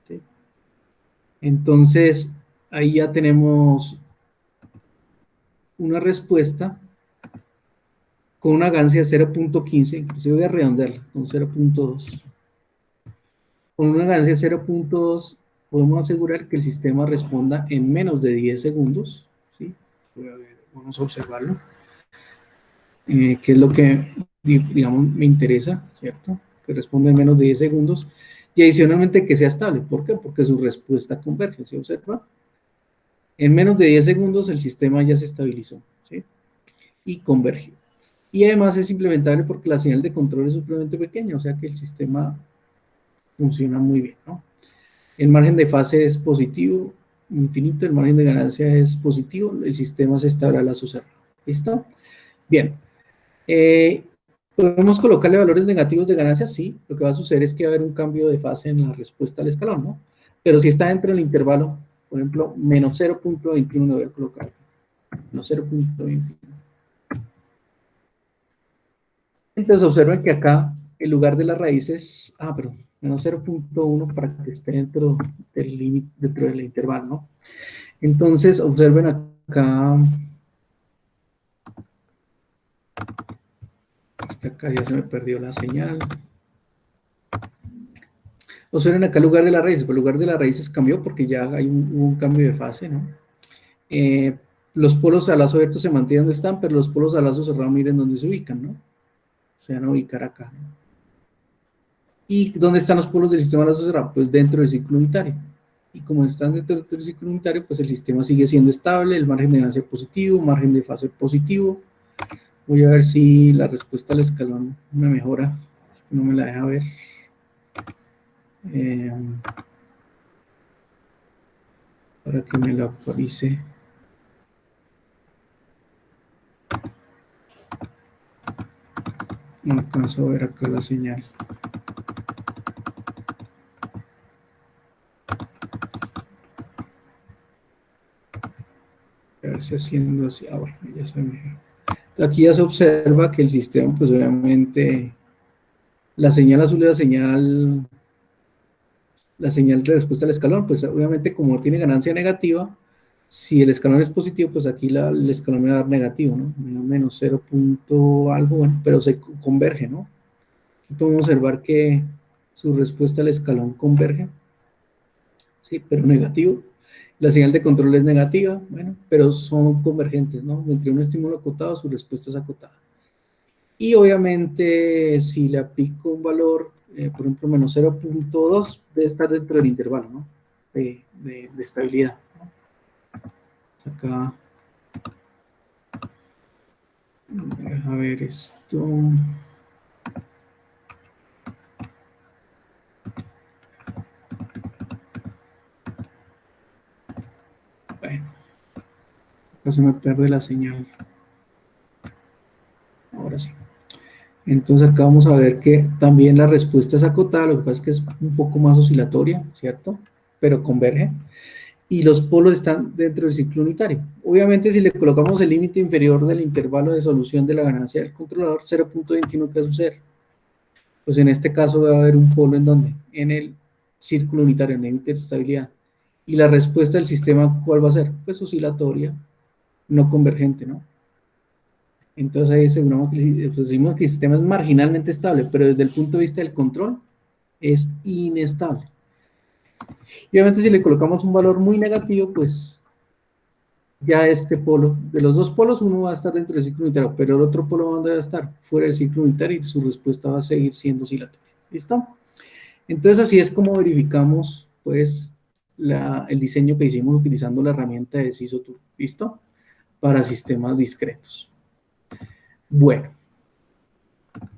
¿Sí? Entonces, ahí ya tenemos una respuesta con una ganancia de 0,15, inclusive voy a redondearla con 0,2. Con una ganancia de 0,2 podemos asegurar que el sistema responda en menos de 10 segundos, ¿sí? Vamos a observarlo. Que es lo que, digamos, me interesa, ¿cierto? Que responde en menos de 10 segundos. y adicionalmente que sea estable. ¿Por qué? Porque su respuesta converge, ¿se observa? En menos de 10 segundos el sistema ya se estabilizó, ¿sí? Y converge. Y además es implementable porque la señal de control es supremamente pequeña, o sea que el sistema funciona muy bien, ¿no? El margen de fase es positivo, infinito, el margen de ganancia es positivo, el sistema se establecerá a su cerrado. ¿Listo? Bien. ¿Podemos colocarle valores negativos de ganancia? Sí. Lo que va a suceder es que va a haber un cambio de fase en la respuesta al escalón, ¿no? Pero si está dentro del intervalo, por ejemplo, menos 0.21 lo voy a colocar. Menos 0.21. Entonces observen que acá, en lugar de las raíces, perdón, menos 0.1 para que esté dentro del límite, dentro del intervalo, ¿no? Entonces observen acá, es que acá ya se me perdió la señal. Observen acá el lugar de las raíces, pero el lugar de las raíces cambió porque ya hay un cambio de fase, ¿no? Eh, los polos a lazo abierto se mantienen donde están, pero los polos a lazo cerrado miren dónde se ubican, ¿no? Se van a ubicar acá, ¿no? ¿Y dónde están los polos del sistema de lazo cerrado? Pues dentro del ciclo unitario. Y como están dentro del ciclo unitario, pues el sistema sigue siendo estable, el margen de ganancia positivo, margen de fase positivo. Voy a ver si la respuesta al escalón me mejora. Es que no me la deja ver. Para que me lo actualice. No alcanzo a ver acá la señal. A ver si haciendo así. Bueno, ya se me... Aquí ya se observa que el sistema, pues obviamente, la señal azul es la señal de respuesta al escalón, pues obviamente como tiene ganancia negativa, si el escalón es positivo, pues aquí el escalón me va a dar negativo, ¿no? Me da menos 0 punto algo, bueno, pero se converge, ¿no? Aquí podemos observar que su respuesta al escalón converge, sí, pero negativo. La señal de control es negativa, bueno, pero son convergentes, ¿no? Entre un estímulo acotado, su respuesta es acotada. Y obviamente, si le aplico un valor, por ejemplo, menos 0.2, debe estar dentro del intervalo, ¿no? De estabilidad. Acá, a ver esto. Bueno, acá se me pierde la señal. Ahora sí. Entonces acá vamos a ver que también la respuesta es acotada, lo que pasa es que es un poco más oscilatoria, ¿cierto? Pero converge. Y los polos están dentro del ciclo unitario. Obviamente, si le colocamos el límite inferior del intervalo de solución de la ganancia del controlador, 0.21, ¿qué va a suceder? Pues en este caso va a haber un polo en donde, en el círculo unitario, en la interestabilidad. Y la respuesta del sistema, ¿cuál va a ser? Pues oscilatoria, no convergente, ¿no? Entonces ahí aseguramos que, pues decimos que el sistema es marginalmente estable, pero desde el punto de vista del control es inestable. Y obviamente si le colocamos un valor muy negativo, pues ya este polo, de los dos polos uno va a estar dentro del ciclo unitario, pero el otro polo ¿dónde va a estar? Fuera del ciclo unitario y su respuesta va a seguir siendo oscilatoria. ¿Listo? Entonces así es como verificamos pues el diseño que hicimos utilizando la herramienta de SISO Tool. ¿Listo? Para sistemas discretos. Bueno,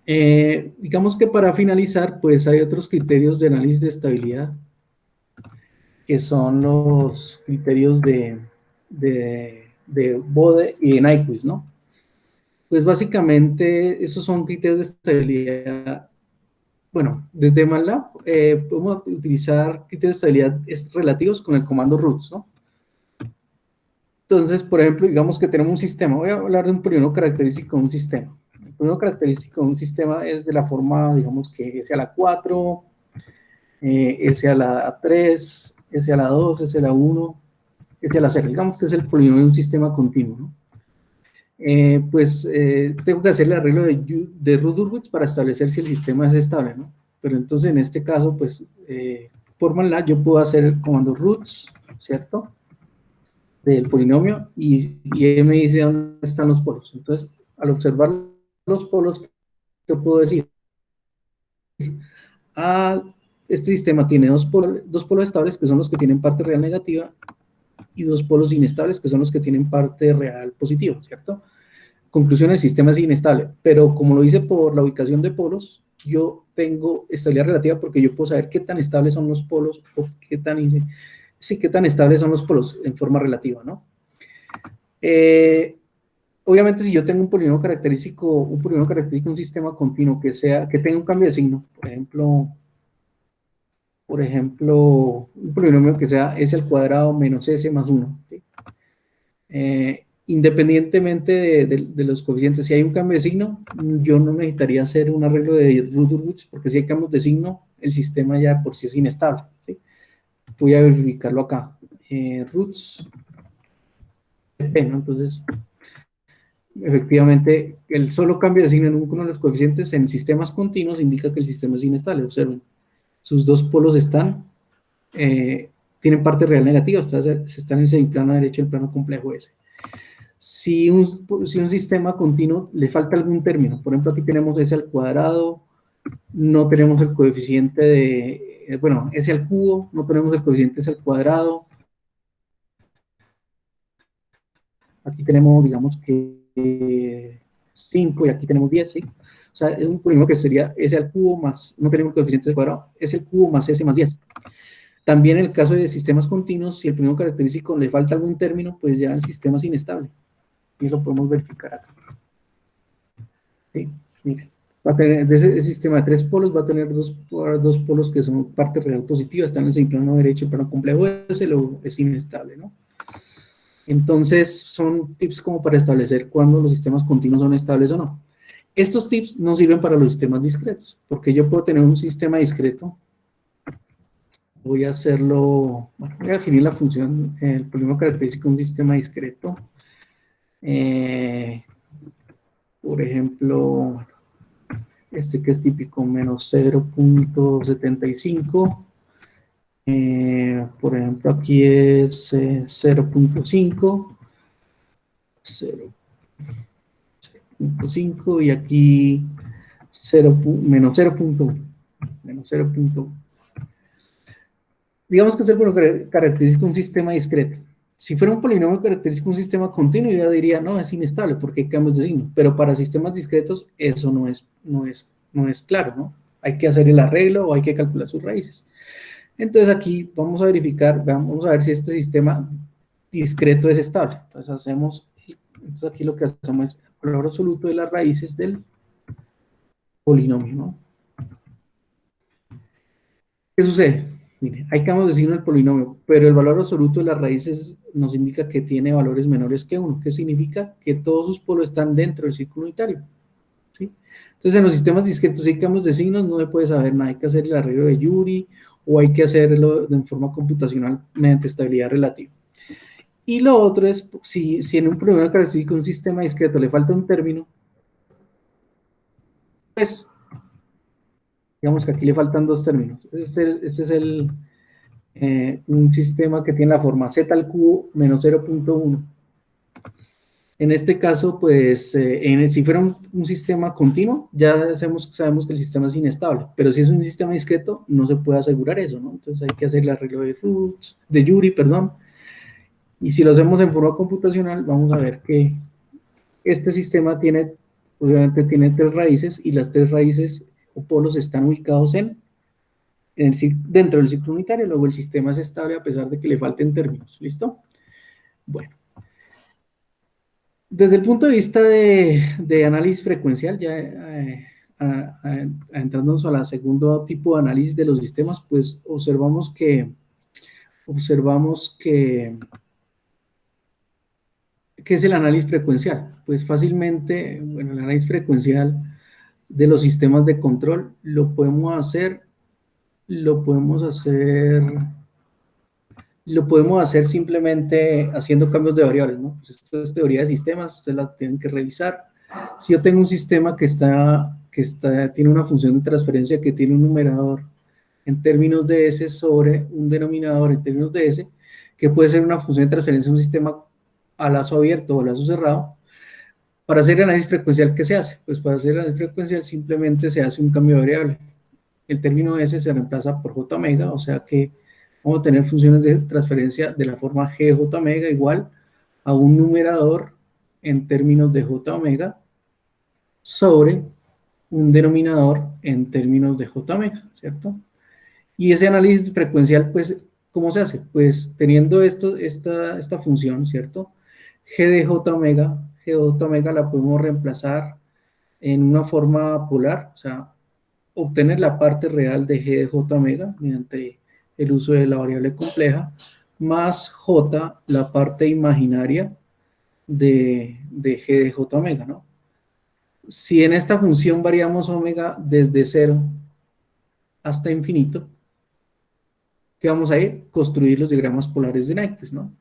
digamos que para finalizar pues hay otros criterios de análisis de estabilidad que son los criterios de Bode y de Nyquist, ¿no? Pues básicamente esos son criterios de estabilidad. Bueno, desde MATLAB podemos utilizar criterios de estabilidad relativos con el comando roots, ¿no? Entonces, por ejemplo, digamos que tenemos un sistema. Voy a hablar de un polígono característico de un sistema. El polígono característico de un sistema es de la forma, digamos que S a la 4, S a la 3, S a la 2, S a la 1, S a la 0. Digamos que es el polígono de un sistema continuo, ¿no? Tengo que hacer el arreglo de Rudolph para establecer si el sistema es estable, ¿no? Pero entonces en este caso, pues, por MATLAB yo puedo hacer el comando roots, ¿cierto? Del polinomio y él me dice dónde están los polos. Entonces, al observar los polos, yo puedo decir, este sistema tiene dos polos estables, que son los que tienen parte real negativa, y dos polos inestables, que son los que tienen parte real positiva, ¿cierto? Conclusión, el sistema es inestable, pero como lo hice por la ubicación de polos, yo tengo estabilidad relativa porque yo puedo saber qué tan estables son los polos o qué tan estables son los polos en forma relativa, ¿no? Obviamente, si yo tengo un polinomio característico, un sistema continuo que tenga un cambio de signo, por ejemplo, un polinomio que sea s al cuadrado menos s más 1, ¿sí? Independientemente de los coeficientes, si hay un cambio de signo, yo no necesitaría hacer un arreglo de roots, porque si hay cambios de signo, el sistema ya por sí es inestable, ¿sí? Voy a verificarlo acá. Roots, ¿no? Entonces, efectivamente, el solo cambio de signo en uno de los coeficientes en sistemas continuos indica que el sistema es inestable. Observen, sus dos polos tienen parte real negativa, se están en el plano derecho, el plano complejo S. Si un sistema continuo le falta algún término, por ejemplo, aquí tenemos S al cuadrado, no tenemos el coeficiente S al cubo, no tenemos el coeficiente S al cuadrado, aquí tenemos, digamos que 5 y aquí tenemos 10, ¿sí? O sea, es un polinomio que sería S al cubo más, no tenemos coeficiente al cuadrado, S al cubo más S más 10. También en el caso de sistemas continuos, si el polinomio característico le falta algún término, pues ya el sistema es inestable. Y lo podemos verificar acá. ¿Sí? Miren, va a tener, de ese sistema de 3 polos, va a tener dos polos que son parte real positiva, están en el plano derecho, el plano complejo es inestable, ¿no? Entonces, son tips como para establecer cuándo los sistemas continuos son estables o no. Estos tips no sirven para los sistemas discretos, porque yo puedo tener un sistema discreto. Voy a hacerlo, bueno, voy a definir la función, el polinomio característico de un sistema discreto. Por ejemplo, este que es típico, menos 0.75. Por ejemplo, aquí es 0.5. 0.5 y aquí menos 0.1. Menos 0.1. Digamos que es el polinomio característico de un sistema discreto. Si fuera un polinomio característico de un sistema continuo, yo diría, no, es inestable porque hay cambios de signo. Pero para sistemas discretos, eso no es claro, ¿no? Hay que hacer el arreglo o hay que calcular sus raíces. Entonces aquí vamos a verificar, vamos a ver si este sistema discreto es estable. Entonces aquí lo que hacemos es el valor absoluto de las raíces del polinomio, ¿no? ¿Qué sucede? Mire, hay cambios de signo del polinomio, pero el valor absoluto de las raíces nos indica que tiene valores menores que 1, que significa que todos sus polos están dentro del círculo unitario, ¿sí? Entonces, en los sistemas discretos, si hay cambios de signos, no se puede saber nada, hay que hacer el arreglo de Yuri, o hay que hacerlo de forma computacional mediante estabilidad relativa. Y lo otro es, si en un polinomio característico de un sistema discreto le falta un término, pues digamos que aquí le faltan dos términos. Este es un sistema que tiene la forma z al cubo menos 0.1. En este caso, pues, si fuera un sistema continuo, ya sabemos que el sistema es inestable, pero si es un sistema discreto, no se puede asegurar eso, ¿no? Entonces hay que hacer el arreglo de Yuri, perdón, y si lo hacemos en forma computacional, vamos a ver que este sistema obviamente tiene tres raíces, y las tres raíces o polos están ubicados dentro del ciclo unitario, luego el sistema es estable a pesar de que le falten términos, ¿listo? Bueno. Desde el punto de vista de análisis frecuencial, ya entrándonos a la segundo tipo de análisis de los sistemas, pues observamos ¿qué es el análisis frecuencial? Pues fácilmente, bueno, el análisis frecuencial de los sistemas de control lo podemos hacer simplemente haciendo cambios de variables, ¿no? Pues esto es teoría de sistemas, ustedes la tienen que revisar. Si yo tengo un sistema que tiene una función de transferencia que tiene un numerador en términos de S sobre un denominador en términos de S, que puede ser una función de transferencia de un sistema a lazo abierto o a lazo cerrado, para hacer el análisis frecuencial, ¿qué se hace? Pues para hacer el análisis frecuencial simplemente se hace un cambio de variable. el término S se reemplaza por J omega, o sea que vamos a tener funciones de transferencia de la forma G de J omega igual a un numerador en términos de J omega sobre un denominador en términos de J omega, ¿cierto? Y ese análisis frecuencial, pues, ¿cómo se hace? Pues teniendo esta función, ¿cierto? G de J omega, G de J omega la podemos reemplazar en una forma polar, o sea, obtener la parte real de G de J omega mediante el uso de la variable compleja, más J, la parte imaginaria de G de J omega, ¿no? Si en esta función variamos omega desde 0 hasta infinito, ¿qué vamos a ir? Construir los diagramas polares de Nyquist, ¿no?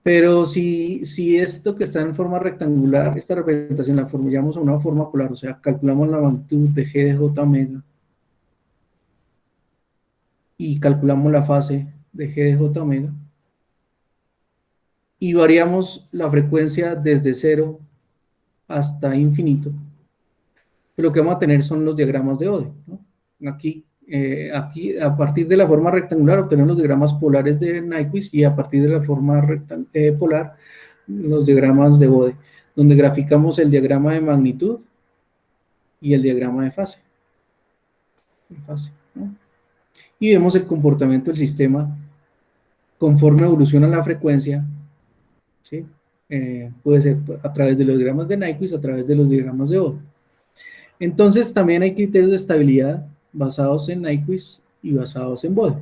Pero si esto que está en forma rectangular, esta representación la formulamos a una forma polar, o sea, calculamos la magnitud de G de J omega y calculamos la fase de G de J omega y variamos la frecuencia desde 0 hasta infinito, lo que vamos a tener son los diagramas de Ode, ¿no? Aquí, a partir de la forma rectangular, obtenemos los diagramas polares de Nyquist y a partir de la forma polar, los diagramas de Bode, donde graficamos el diagrama de magnitud y el diagrama de fase, ¿no? Y vemos el comportamiento del sistema conforme evoluciona la frecuencia, ¿sí? Puede ser a través de los diagramas de Nyquist, a través de los diagramas de Bode. Entonces también hay criterios de estabilidad basados en Nyquist y basados en Bode.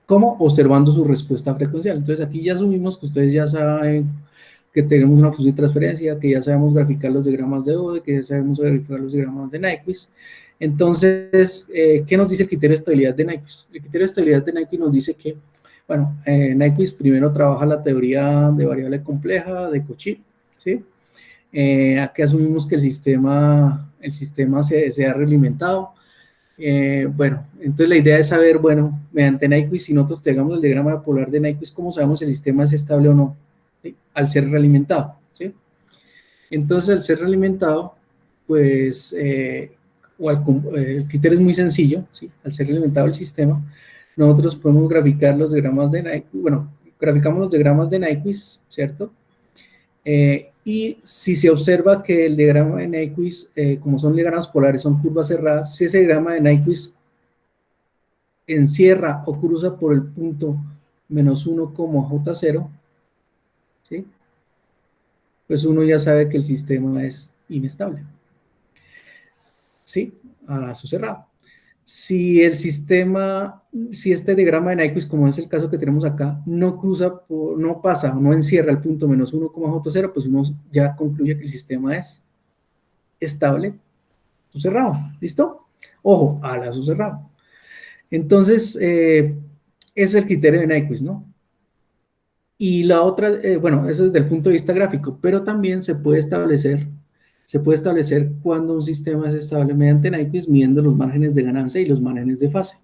¿Cómo? Observando su respuesta frecuencial. Entonces aquí ya asumimos que ustedes ya saben que tenemos una función de transferencia, que ya sabemos graficar los diagramas de Bode, que ya sabemos graficar los diagramas de Nyquist. Entonces, ¿qué nos dice el criterio de estabilidad de Nyquist? El criterio de estabilidad de Nyquist nos dice que, bueno, Nyquist primero trabaja la teoría de variable compleja de Cauchy, ¿sí? Aquí asumimos que el sistema se ha realimentado. Bueno, entonces la idea es saber, bueno, mediante Nyquist, si nosotros tengamos el diagrama polar de Nyquist, ¿cómo sabemos si el sistema es estable o no? ¿Sí? Al ser realimentado, ¿sí? Entonces, al ser realimentado, pues, el criterio es muy sencillo, ¿sí? Al ser realimentado el sistema, nosotros podemos graficar los diagramas de Nyquist, bueno, graficamos los diagramas de Nyquist, ¿cierto? Y si se observa que el diagrama de Nyquist, como son diagramas polares, son curvas cerradas, si ese diagrama de Nyquist encierra o cruza por el punto -1 como J0, ¿sí? Pues uno ya sabe que el sistema es inestable, ¿sí? A lazo cerrado. Si el sistema, si este diagrama de Nyquist, como es el caso que tenemos acá, no cruza, no pasa, no encierra el punto -1 como J0, pues uno ya concluye que el sistema es estable, cerrado, ¿listo? Ojo, a lazo cerrado. Entonces, ese es el criterio de Nyquist, ¿no? Y la otra, bueno, eso desde el punto de vista gráfico, pero también se puede establecer cuando un sistema es estable mediante Nyquist midiendo los márgenes de ganancia y los márgenes de fase.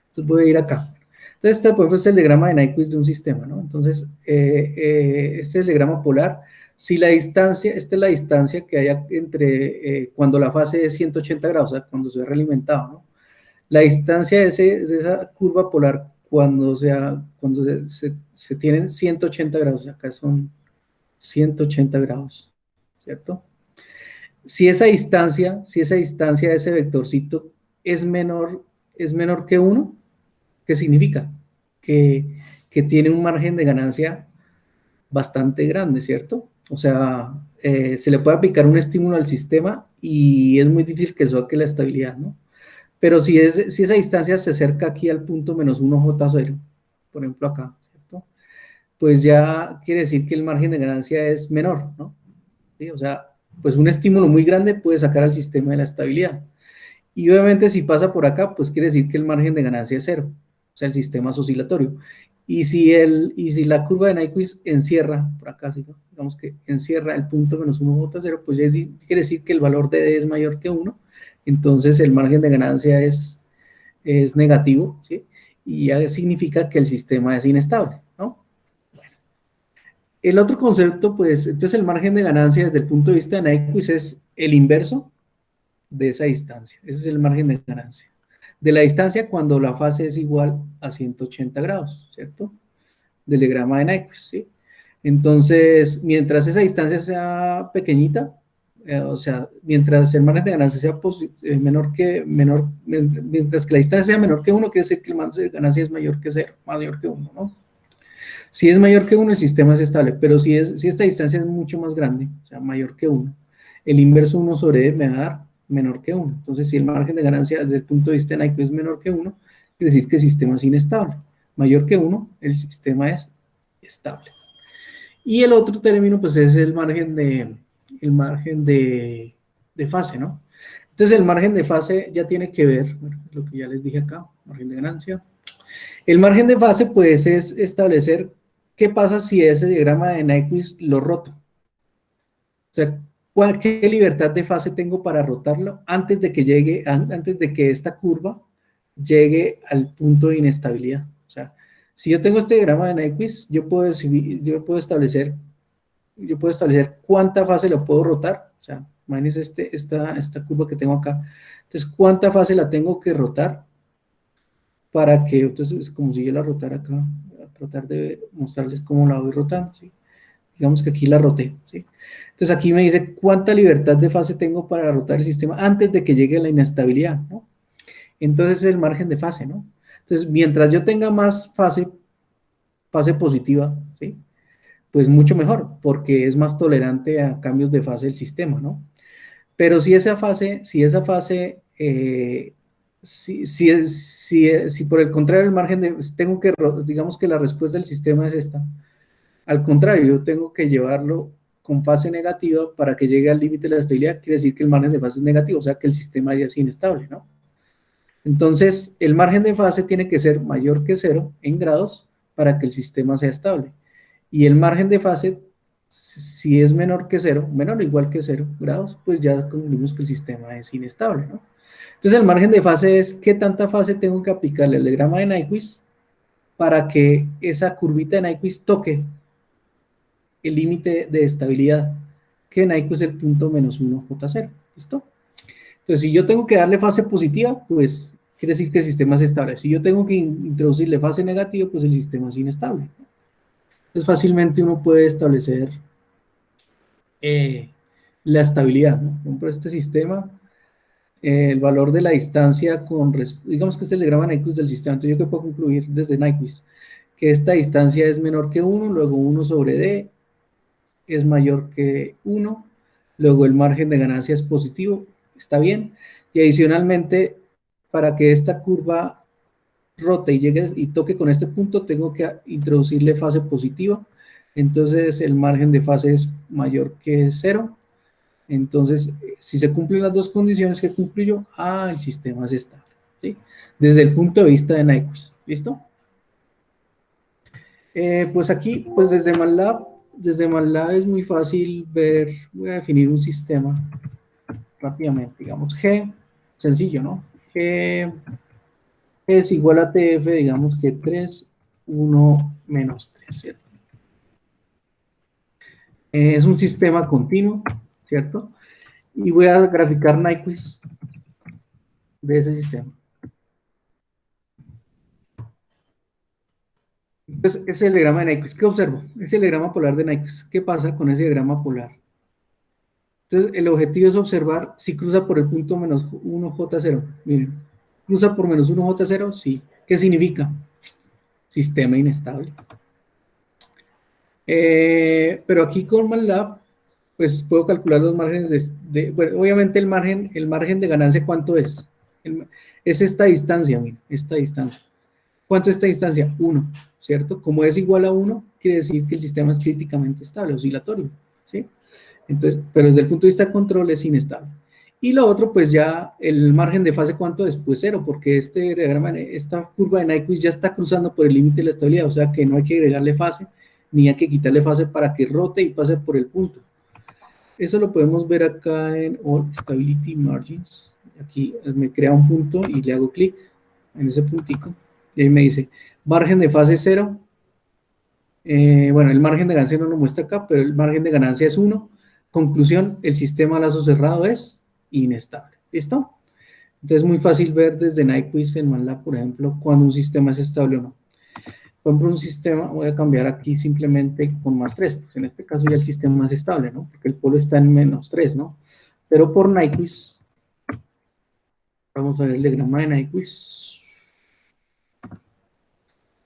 Entonces voy a ir acá. Entonces, este, por ejemplo, es el diagrama de Nyquist de un sistema, ¿no? Entonces, este es el diagrama polar. Si la distancia, esta es la distancia que hay entre cuando la fase es 180 grados, o sea, cuando se ve realimentado, ¿no? La distancia de esa curva polar cuando se tienen 180 grados, acá son 180 grados, ¿cierto? Si esa distancia de ese vectorcito es menor que 1, ¿qué significa? Que tiene un margen de ganancia bastante grande, ¿cierto? O sea, se le puede aplicar un estímulo al sistema y es muy difícil que soque la estabilidad, ¿no? Pero si esa distancia se acerca aquí al punto -1J0, por ejemplo acá, ¿cierto? Pues ya quiere decir que el margen de ganancia es menor, ¿no? ¿Sí? O sea, pues un estímulo muy grande puede sacar al sistema de la estabilidad. Y obviamente si pasa por acá, pues quiere decir que el margen de ganancia es cero, o sea, el sistema es oscilatorio. Y si la curva de Nyquist encierra, por acá, ¿sí? Digamos que encierra el punto -1J0, pues ya quiere decir que el valor de D es mayor que 1, entonces el margen de ganancia es negativo, ¿sí? Y ya significa que el sistema es inestable, ¿no? El otro concepto, pues, entonces el margen de ganancia desde el punto de vista de Nyquist es el inverso de esa distancia. Ese es el margen de ganancia. de la distancia cuando la fase es igual a 180 grados, ¿cierto? Del diagrama de Nyquist, ¿sí? Entonces, mientras esa distancia sea pequeñita, o sea, mientras el margen de ganancia sea mientras que la distancia sea menor que 1, quiere decir que el margen de ganancia es mayor que 0, mayor que 1, ¿no? Si es mayor que 1, el sistema es estable, pero si esta distancia es mucho más grande, o sea, mayor que 1, el inverso 1 sobre e me va a dar menor que 1. Entonces, si el margen de ganancia desde el punto de vista de Nyquist es menor que 1, quiere decir que el sistema es inestable. Mayor que 1, el sistema es estable. Y el otro término, pues, es el margen de fase, ¿no? Entonces, el margen de fase ya tiene que ver, bueno, lo que ya les dije acá, margen de ganancia. El margen de fase, pues, es establecer qué pasa si ese diagrama de Nyquist lo roto. O sea, ¿qué libertad de fase tengo para rotarlo antes de que esta curva llegue al punto de inestabilidad? O sea, si yo tengo este diagrama de Nyquist, yo puedo establecer cuánta fase la puedo rotar. O sea, imagínense esta curva que tengo acá. Entonces, ¿cuánta fase la tengo que rotar para que, entonces, es como si yo la rotara acá? Voy a tratar de mostrarles cómo la voy rotando, ¿sí? Digamos que aquí la roté, ¿sí? Entonces aquí me dice cuánta libertad de fase tengo para rotar el sistema antes de que llegue la inestabilidad, ¿no? Entonces es el margen de fase, ¿no? Entonces, mientras yo tenga más fase positiva, ¿sí? Pues mucho mejor, porque es más tolerante a cambios de fase del sistema, ¿no? Pero si por el contrario el margen de, digamos que la respuesta del sistema es esta, al contrario, yo tengo que llevarlo con fase negativa para que llegue al límite de la estabilidad, quiere decir que el margen de fase es negativo, o sea que el sistema ya es inestable, ¿no? Entonces, el margen de fase tiene que ser mayor que 0 en grados para que el sistema sea estable. Y el margen de fase, si es menor que 0, menor o igual que 0 grados, pues ya concluimos que el sistema es inestable, ¿no? Entonces, el margen de fase es qué tanta fase tengo que aplicarle al diagrama de Nyquist para que esa curvita de Nyquist toque el límite de estabilidad, que en Nyquist es el punto menos 1 J0, ¿listo? Entonces, si yo tengo que darle fase positiva, pues quiere decir que el sistema es estable. Si yo tengo que introducirle fase negativa, pues el sistema es inestable. Entonces, fácilmente uno puede establecer la estabilidad, ¿no? Por ejemplo, este sistema, el valor de la distancia digamos que este es el diagrama Nyquist del sistema, entonces yo que puedo concluir desde Nyquist, que esta distancia es menor que 1, luego 1 sobre d es mayor que 1, luego el margen de ganancia es positivo, está bien, y adicionalmente, para que esta curva rote y llegue y toque con este punto, tengo que introducirle fase positiva, entonces el margen de fase es mayor que 0, entonces si se cumplen las dos condiciones que cumplí yo, el sistema es estable, ¿sí? Desde el punto de vista de Nyquist, ¿listo? Pues aquí, pues desde MATLAB es muy fácil ver, voy a definir un sistema rápidamente, digamos G, sencillo, ¿no? G es igual a TF, digamos que 3, 1 menos 3, ¿cierto? Es un sistema continuo, ¿cierto? Y voy a graficar Nyquist de ese sistema. Entonces, es el diagrama de Nyquist. ¿Qué observo? Es el diagrama polar de Nyquist. ¿Qué pasa con ese diagrama polar? Entonces, el objetivo es observar si cruza por el punto menos 1J0. Miren, ¿cruza por menos 1J0? Sí. ¿Qué significa? Sistema inestable. Pero aquí con MATLAB, pues puedo calcular los márgenes bueno, obviamente el margen de ganancia, ¿cuánto es? Es esta distancia, miren, esta distancia. ¿Cuánto es esta distancia? 1, ¿cierto? Como es igual a 1, quiere decir que el sistema es críticamente estable, oscilatorio, ¿sí? Entonces, pero desde el punto de vista de control es inestable. Y lo otro, pues ya el margen de fase, ¿cuánto es? Pues 0, porque esta curva de Nyquist ya está cruzando por el límite de la estabilidad, o sea que no hay que agregarle fase, ni hay que quitarle fase para que rote y pase por el punto. Eso lo podemos ver acá en All Stability Margins. Aquí me crea un punto y le hago clic en ese puntico. Y ahí me dice, margen de fase 0. Bueno, el margen de ganancia no lo muestra acá, pero el margen de ganancia es 1. Conclusión, el sistema a lazo cerrado es inestable. ¿Listo? Entonces es muy fácil ver desde Nyquist en MATLAB, por ejemplo, cuando un sistema es estable o no. Por ejemplo, un sistema, voy a cambiar aquí simplemente con +3, pues en este caso ya el sistema es estable, ¿no? Porque el polo está en -3, ¿no? Pero por Nyquist, vamos a ver el diagrama de Nyquist.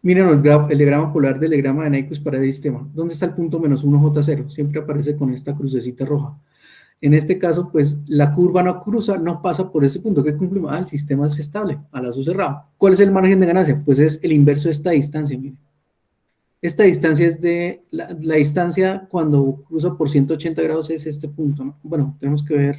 Miren el diagrama polar del diagrama de Nyquist para el sistema. ¿Dónde está el punto -1J0? Siempre aparece con esta crucecita roja. En este caso, pues la curva no cruza, no pasa por ese punto. ¿Qué cumplimos? El sistema es estable, a lazo cerrado. ¿Cuál es el margen de ganancia? Pues es el inverso de esta distancia, miren. Esta distancia es de, la distancia cuando cruza por 180 grados es este punto, ¿no? Bueno, tenemos que ver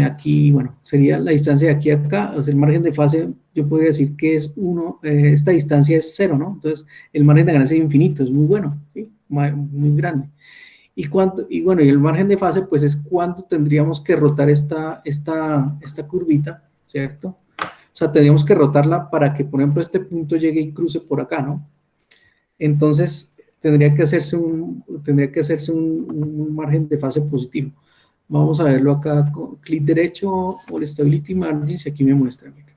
aquí, bueno, sería la distancia de aquí a acá, o sea, el margen de fase, yo podría decir que es 1, esta distancia es 0, ¿no? Entonces, el margen de ganancia es infinito, es muy bueno, ¿sí? Muy grande. Y bueno, y el margen de fase, pues es cuánto tendríamos que rotar esta curvita, ¿cierto? O sea, tendríamos que rotarla para que, por ejemplo, este punto llegue y cruce por acá, ¿no? Entonces, tendría que hacerse un margen de fase positivo. Vamos a verlo acá con clic derecho o el Stability Margins, y aquí me muestra. Mira.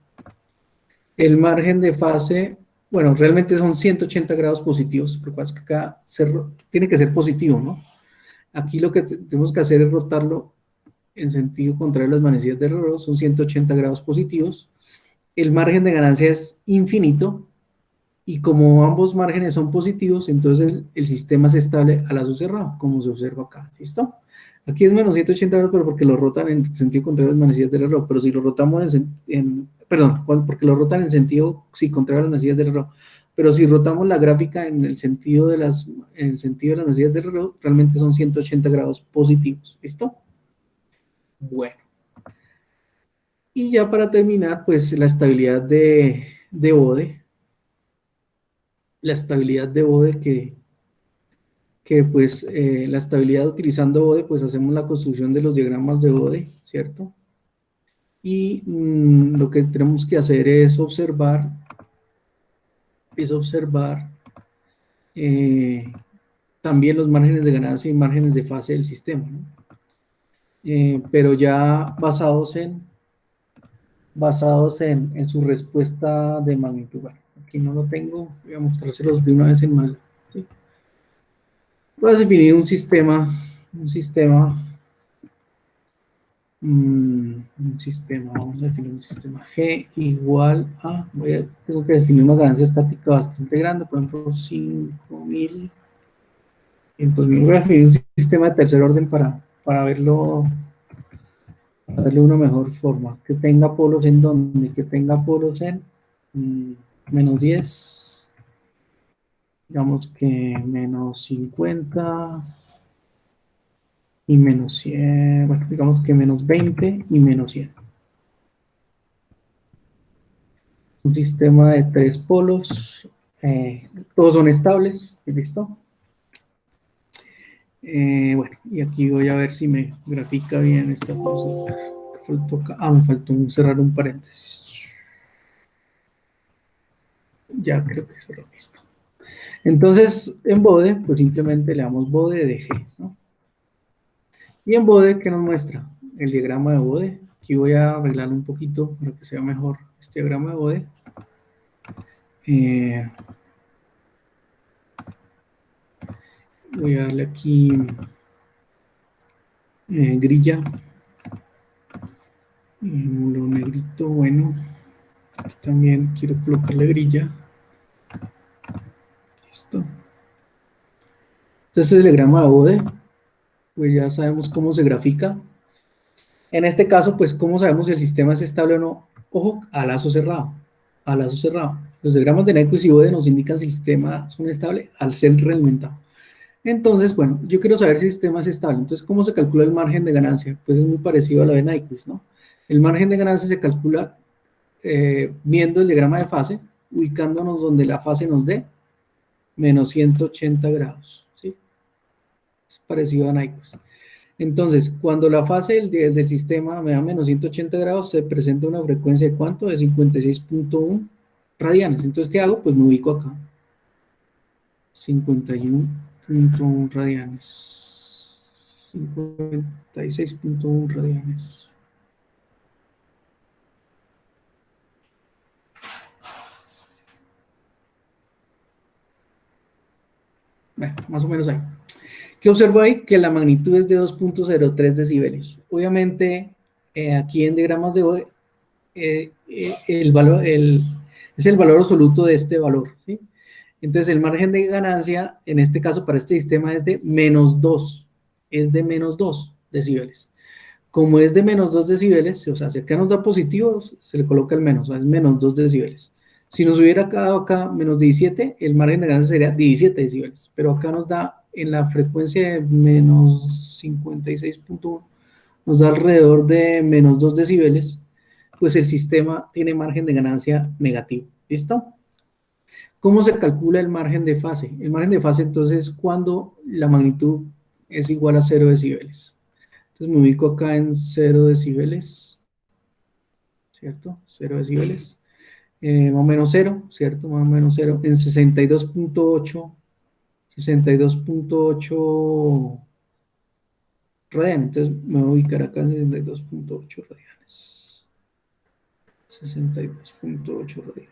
El margen de fase, bueno, realmente son 180 grados positivos, pero es que acá tiene que ser positivo, ¿no? Aquí lo que tenemos que hacer es rotarlo en sentido contrario a las manecillas del reloj, son 180 grados positivos. El margen de ganancia es infinito, y como ambos márgenes son positivos, entonces el sistema es estable a lazo cerrado, como se observa acá. ¿Listo? Aquí es menos 180 grados, pero porque lo rotan en sentido contrario a las manecillas del reloj. Pero si lo rotamos perdón, porque lo rotan en sentido, sí, contrario a las manecillas del reloj. Pero si rotamos la gráfica en el sentido de las manecillas del reloj, realmente son 180 grados positivos. ¿Listo? Bueno. Y ya para terminar, pues la estabilidad de Bode. La estabilidad de Bode que pues la estabilidad utilizando Bode, pues hacemos la construcción de los diagramas de Bode, ¿cierto? Y lo que tenemos que hacer es observar eh, también los márgenes de ganancia y márgenes de fase del sistema, ¿no? Pero ya basados en su respuesta de magnitud. Bueno, aquí no lo tengo, voy a mostrárselos de una vez en mal. ¿Sí? Voy a definir vamos a definir un sistema G igual a, tengo que definir una ganancia estática bastante grande, por ejemplo, 5000, entonces voy a definir un sistema de tercer orden para verlo, para darle una mejor forma, que tenga polos en donde, que tenga polos en -10, digamos que -50 y -100, bueno, digamos que -20 y -100. Un sistema de 3 polos, todos son estables, ¿listo? Bueno, y aquí voy a ver si me grafica bien esta cosa. Me faltó cerrar un paréntesis. Ya creo que se lo he visto. Entonces, en Bode, pues simplemente le damos Bode de G, ¿no? Y en Bode, ¿qué nos muestra? El diagrama de Bode. Aquí voy a arreglarlo un poquito para que sea mejor este diagrama de Bode. Voy a darle aquí grilla, lo negrito, bueno, aquí también quiero colocarle grilla, listo. Entonces el diagrama de Bode, pues ya sabemos cómo se grafica. En este caso, pues cómo sabemos si el sistema es estable o no. Ojo, a lazo cerrado, a lazo cerrado. Los diagramas de Nyquist y Bode nos indican si el sistema es estable al ser realimentado. Entonces, bueno, yo quiero saber si el sistema es estable. Entonces, ¿cómo se calcula el margen de ganancia? Pues es muy parecido a la de Nyquist, ¿no? El margen de ganancia se calcula viendo el diagrama de fase, ubicándonos donde la fase nos dé menos 180 grados, ¿sí? Es parecido a Nyquist. Entonces, cuando la fase del sistema me da menos 180 grados, se presenta una frecuencia de ¿cuánto? De 56.1 radianes. Entonces, ¿qué hago? Pues me ubico acá. 51.1 radianes. 56.1 radianes. Bueno, más o menos ahí. ¿Qué observo ahí? Que la magnitud es de 2.03 decibelios. Obviamente, aquí en diagramas de hoy, el valor, es el valor absoluto de este valor, ¿sí? Entonces, el margen de ganancia, en este caso, para este sistema es de menos 2, es de menos 2 decibeles. Como es de menos 2 decibeles, o sea, si acá nos da positivo, se le coloca el menos, o sea, es menos 2 decibeles. Si nos hubiera quedado acá menos 17, el margen de ganancia sería 17 decibeles, pero acá nos da en la frecuencia de menos 56.1, nos da alrededor de menos 2 decibeles, pues el sistema tiene margen de ganancia negativo. ¿Listo? ¿Cómo se calcula el margen de fase? El margen de fase entonces es cuando la magnitud es igual a 0 decibeles. Entonces me ubico acá en 0 decibeles, ¿cierto? 0 decibeles. Más o menos 0, ¿cierto? Más o menos 0. En 62.8, 62.8 radianes. Entonces me voy a ubicar acá en 62.8 radianes. 62.8 radianes.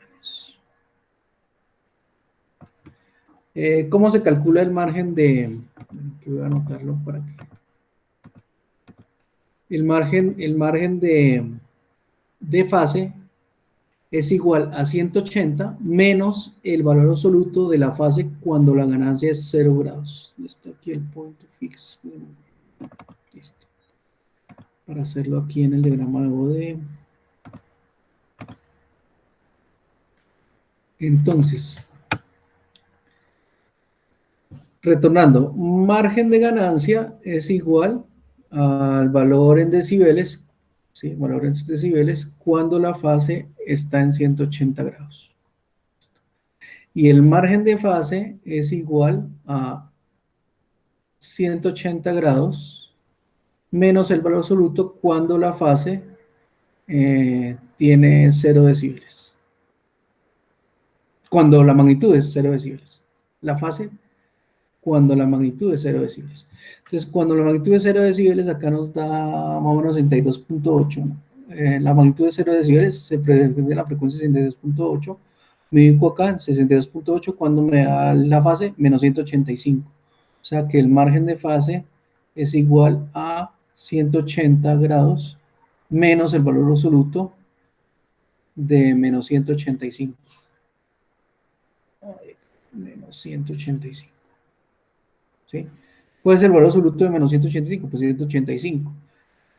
¿Cómo se calcula el margen de... Aquí voy a anotarlo para que... El margen de fase es igual a 180 menos el valor absoluto de la fase cuando la ganancia es 0 grados. Está aquí el point fix. Listo. Para hacerlo aquí en el diagrama de Bode. Entonces, retornando, margen de ganancia es igual al valor en decibeles, ¿sí? Valor en decibeles cuando la fase está en 180 grados. Y el margen de fase es igual a 180 grados menos el valor absoluto cuando la fase tiene 0 decibeles. Cuando la magnitud es 0 decibeles. La fase cuando la magnitud es 0 decibeles. Entonces, cuando la magnitud es 0 decibeles, acá nos da más o menos 62.8, ¿no? La magnitud de 0 decibeles se presenta en la frecuencia 62.8. Me ubico acá en 62.8 cuando me da la fase menos 185. O sea que el margen de fase es igual a 180 grados menos el valor absoluto de menos 185. Menos 185. ¿Sí? ¿Cuál es el valor absoluto de menos 185? Pues 185.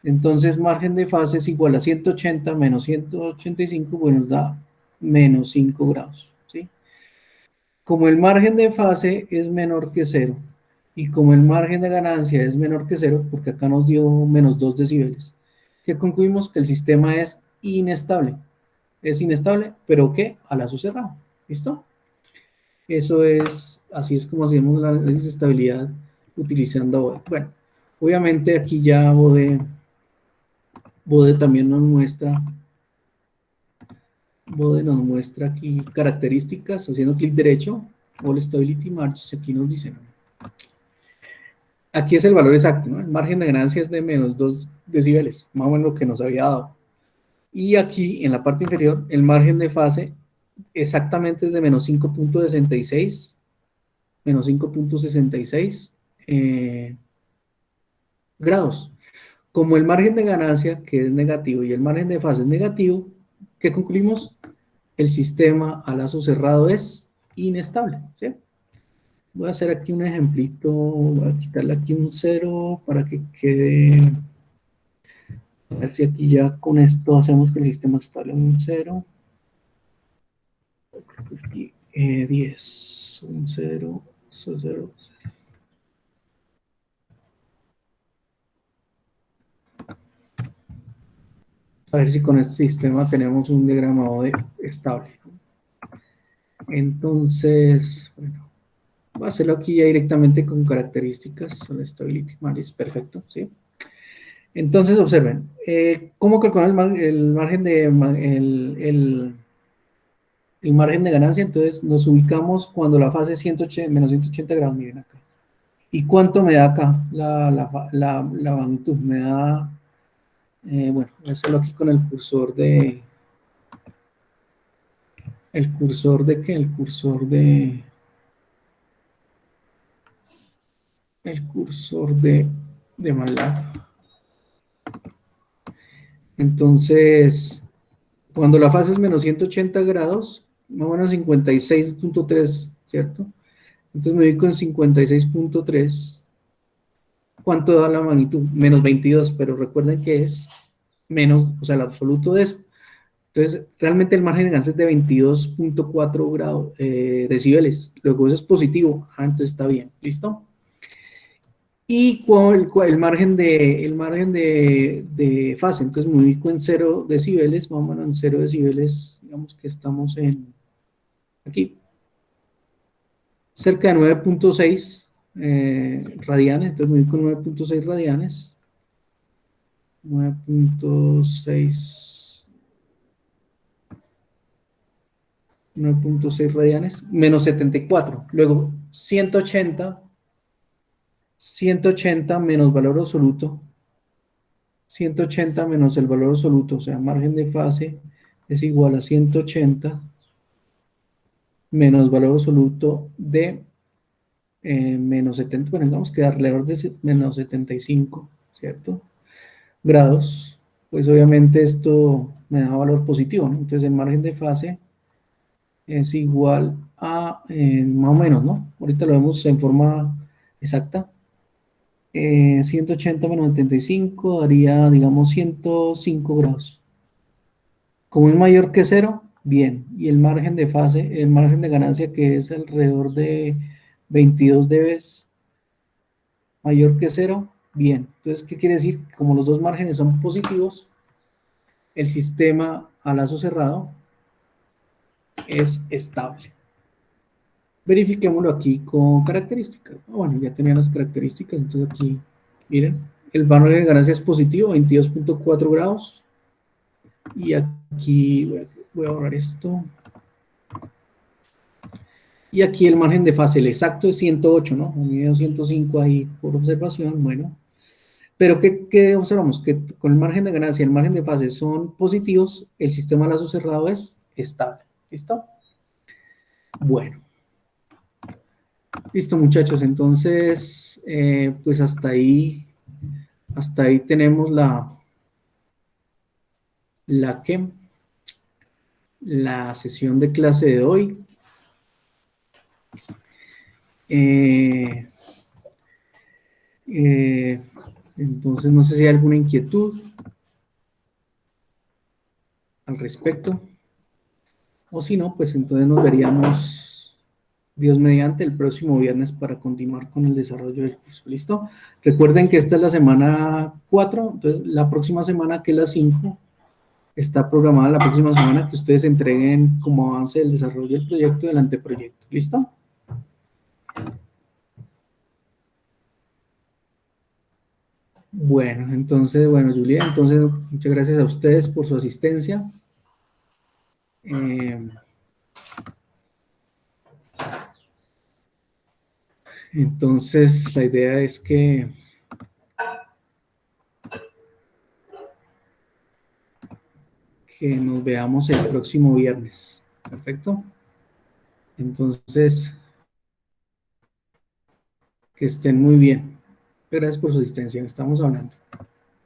Entonces, margen de fase es igual a 180 menos 185, pues nos da menos 5 grados. ¿Sí? Como el margen de fase es menor que 0 y como el margen de ganancia es menor que 0, porque acá nos dio menos 2 decibeles, que concluimos que el sistema es inestable. Es inestable, pero ¿qué? A lazo cerrado. ¿Listo? Eso es, así es como hacemos la análisis de estabilidad utilizando Bode. Bueno, obviamente aquí ya Bode también Bode nos muestra aquí características, haciendo clic derecho, All Stability Margins, aquí nos dicen. Aquí es el valor exacto, ¿no? El margen de ganancia es de menos 2 decibeles, más o menos lo que nos había dado. Y aquí, en la parte inferior, el margen de fase exactamente es de menos 5.66, menos 5.66 grados. Como el margen de ganancia, que es negativo, y el margen de fase es negativo, ¿qué concluimos? El sistema a lazo cerrado es inestable, ¿sí? Voy a hacer aquí un ejemplito, voy a quitarle aquí un 0 para que quede, a ver si aquí ya con esto hacemos que el sistema estable en un 0. Aquí, 10, un 0, 0, 0. A ver si con este sistema tenemos un diagrama de estable. Entonces, bueno, voy a hacerlo aquí ya directamente con características, son stability matrix, perfecto, ¿sí? Entonces, observen, ¿cómo calcular el margen el margen de ganancia? Entonces, nos ubicamos cuando la fase es 180, menos 180 grados, miren acá. ¿Y cuánto me da acá la magnitud? Me da, bueno, voy a hacerlo aquí con el cursor de, ¿el cursor de qué? El cursor el cursor de MATLAB. Entonces, cuando la fase es menos 180 grados, más o menos 56.3, ¿cierto? Entonces me ubico en 56.3. ¿Cuánto da la magnitud? Menos 22, pero recuerden que es menos, o sea, el absoluto de eso. Entonces, realmente el margen de ganancia es de 22.4 grados, decibeles. Luego eso es positivo. Ah, entonces está bien. ¿Listo? Y el margen de fase. Entonces me ubico en 0 decibeles, más o menos en 0 decibeles, digamos que estamos en aquí, cerca de 9.6 radianes. Entonces me ubico en 9.6 radianes. 9.6 9.6 radianes, menos 74. Luego 180 menos valor absoluto, 180 menos el valor absoluto, o sea, margen de fase es igual a 180 menos valor absoluto de menos 70, bueno, digamos que alrededor de menos 75, ¿cierto? Grados. Pues obviamente esto me da valor positivo, ¿no? Entonces el margen de fase es igual a más o menos, ¿no? Ahorita lo vemos en forma exacta. 180 menos 75 daría, digamos, 105 grados. Como es mayor que cero, bien. Y el margen de fase, el margen de ganancia que es alrededor de 22 dBs, mayor que cero, bien. Entonces, ¿qué quiere decir? Como los dos márgenes son positivos, el sistema a lazo cerrado es estable. Verifiquémoslo aquí con características. Bueno, ya tenía las características, entonces aquí, miren, el valor de ganancia es positivo, 22.4 grados. Y aquí voy a borrar esto. Y aquí el margen de fase, el exacto es 108, ¿no? Un video 105 ahí por observación, bueno. Pero ¿qué observamos? Que con el margen de ganancia y el margen de fase son positivos, el sistema de lazo cerrado es estable. ¿Listo? Bueno. Listo, muchachos. Entonces, pues hasta ahí tenemos la que la sesión de clase de hoy. Eh, eh, entonces, no sé si hay alguna inquietud al respecto. O si no, pues entonces nos veríamos, Dios mediante, el próximo viernes para continuar con el desarrollo del curso. ¿Listo? Recuerden que esta es la semana 4, entonces la próxima semana, que es la 5, está programada la próxima semana que ustedes entreguen como avance del desarrollo del proyecto y del anteproyecto. ¿Listo? Bueno, entonces, bueno, Julia, entonces muchas gracias a ustedes por su asistencia. Eh, entonces, la idea es que nos veamos el próximo viernes. Perfecto. Entonces, que estén muy bien. Gracias por su asistencia. Estamos hablando.